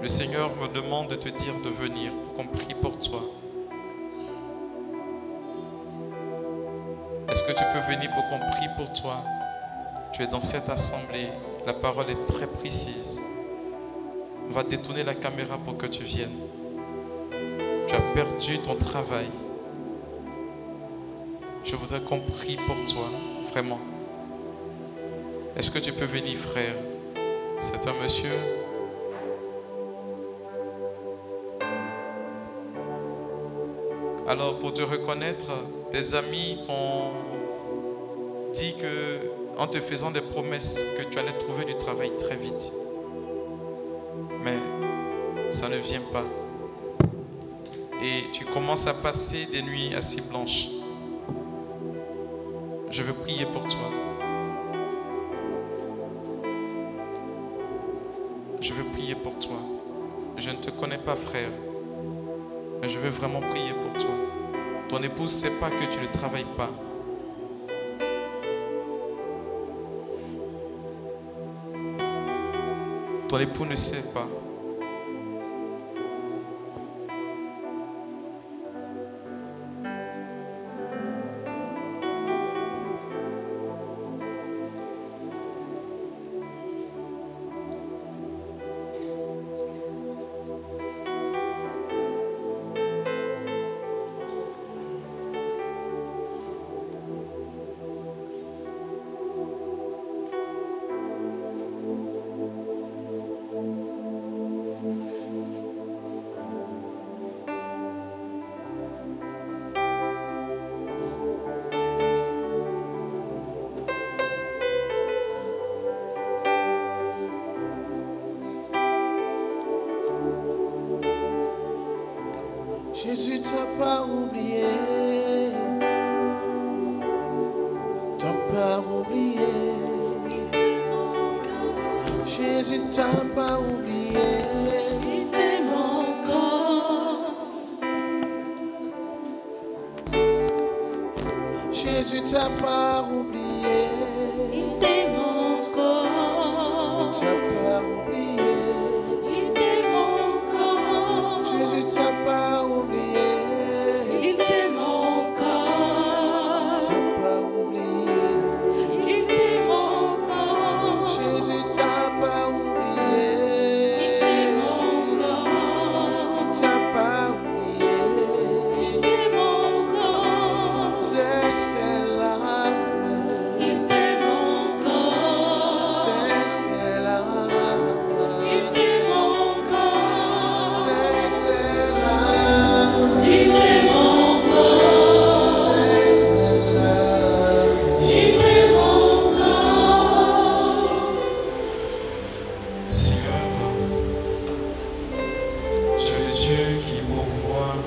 Le Seigneur me demande de te dire de venir pour qu'on prie pour toi. Est-ce que tu peux venir pour qu'on prie pour toi? Tu es dans cette assemblée. La parole est très précise. On va détourner la caméra pour que tu viennes. Tu as perdu ton travail. Je voudrais qu'on prie pour toi, vraiment. Est-ce que tu peux venir, frère? C'est un monsieur. Alors, pour te reconnaître, tes amis t'ont dit que, en te faisant des promesses, que tu allais trouver du travail très vite. Mais ça ne vient pas. Et tu commences à passer des nuits assez blanches. Je veux prier pour toi. Je veux prier pour toi. Je ne te connais pas, frère, mais je veux vraiment prier pour toi. Ton épouse ne sait pas que tu ne travailles pas. Ton époux ne sait pas. Jésus t'a pas oublié, t'a pas oublié. Jésus t'a pas oublié, Il t'aime encore. Jésus t'a pas oublié, Il t'aime encore. t'a pas oublié. Il t'aime encore. Jésus t'a pas oublié, Il t'aime encore. t'a pas oublié. Il t'aime encore. Jésus t'a pas oublié, Il t'aime encore. t'a pas oublié. Il t'aime encore. C'est l'âme, Il t'aime encore. c'est l'âme, Il t'aime encore. c'est l'âme, Il t'aime encore. c'est l'âme. Il t'aime encore. Seigneur, tu es le Dieu qui pourvoit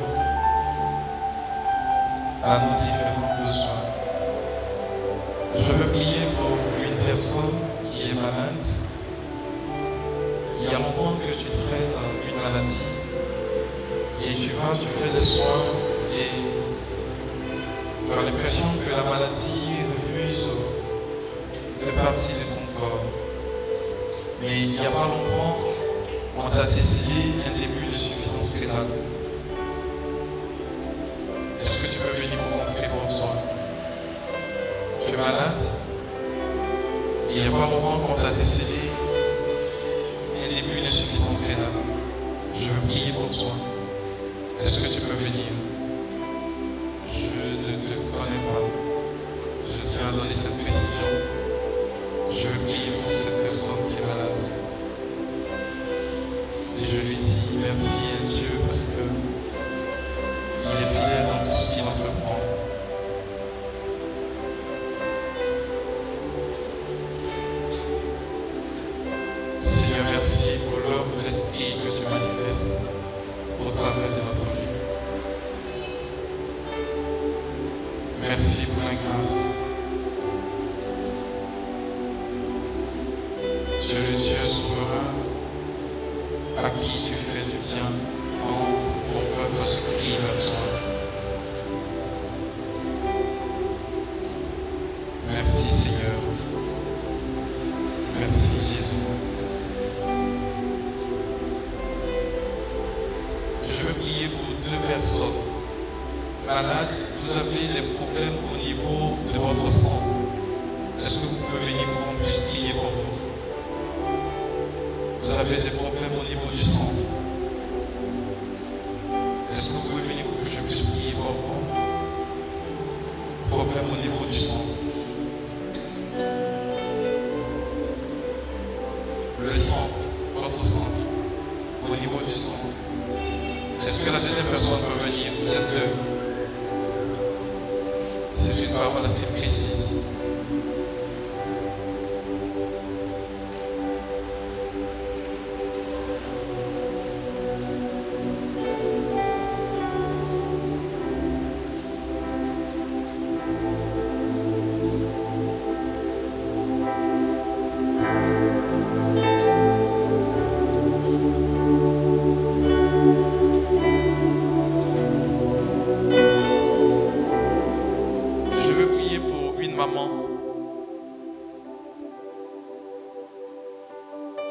à nos différents besoins. Je veux prier pour une personne qui est malade. Il y a longtemps que tu traînes une maladie et tu fais des soins et tu as l'impression que la maladie refuse de partir de ton corps. Mais il n'y a pas longtemps, on t'a décelé un début de suffisance rénale. Est-ce que tu peux venir pour qu'on prie pour toi? Tu es malade? Il n'y a pas longtemps qu'on t'a décelé un début de suffisance rénale. Je veux prier pour toi. Est-ce que tu peux venir? Je ne te connais pas. Je tiens à donner cette précision. Je veux prier pour cette personne qui est malade. Et je lui dis merci à Dieu parce que il est fidèle dans tout ce qu'il entreprend. Seigneur, merci pour l'œuvre de l'Esprit que tu manifestes au travers de notre vie. Merci pour la grâce. Tu es le Dieu souverain à qui tu fais du bien quand ton peuple se crie vers toi. Merci Seigneur. Merci Jésus. Je veux prier pour deux personnes malades. Vous avez des problèmes au niveau de votre sang. Est-ce que vous pouvez venir pour qu'on puisse prier pour vous? Vous avez des problèmes au niveau du sang. Est-ce que vous pouvez venir pour que je puisse prier pour vous? Problème au niveau du sang. Le sang, votre sang, au niveau du sang. Est-ce que la deuxième personne peut venir? Vous êtes deux. C'est une parole parole assez précise. Je veux prier pour une maman.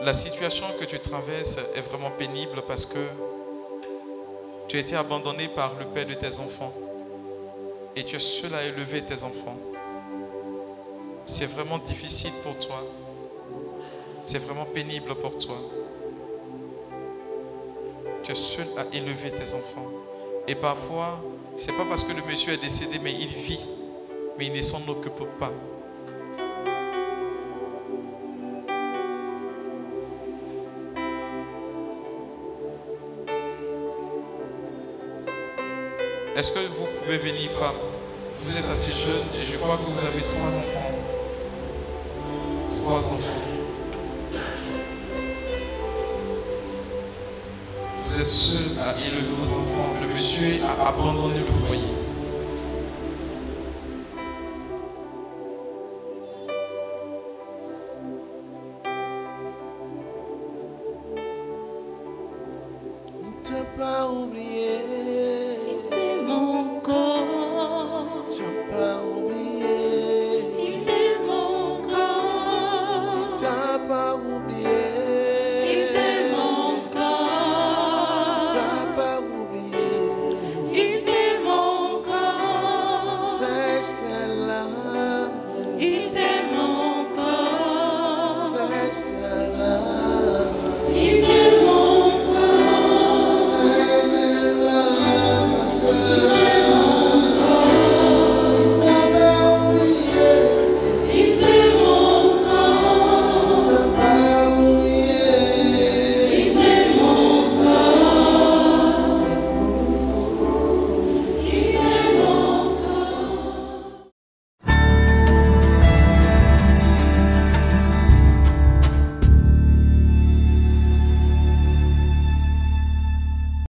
La situation que tu traverses est vraiment pénible parce que tu as été abandonné par le père de tes enfants et tu es seul à élever tes enfants. C'est vraiment difficile pour toi. C'est vraiment pénible pour toi. Tu es seul à élever tes enfants. Et parfois, c'est pas parce que le monsieur est décédé, mais il vit, mais il ne s'en occupe pas. Est-ce que vous pouvez venir, femme? Vous êtes assez jeune et je crois que vous avez 3 enfants. 3 enfants. Vous êtes seul à élever vos enfants. Le monsieur a abandonné le foyer. Ne t'ai pas oublié, C'est mon corps, ne t'ai pas oublié, c'est mon corps, ne t'ai pas oublié.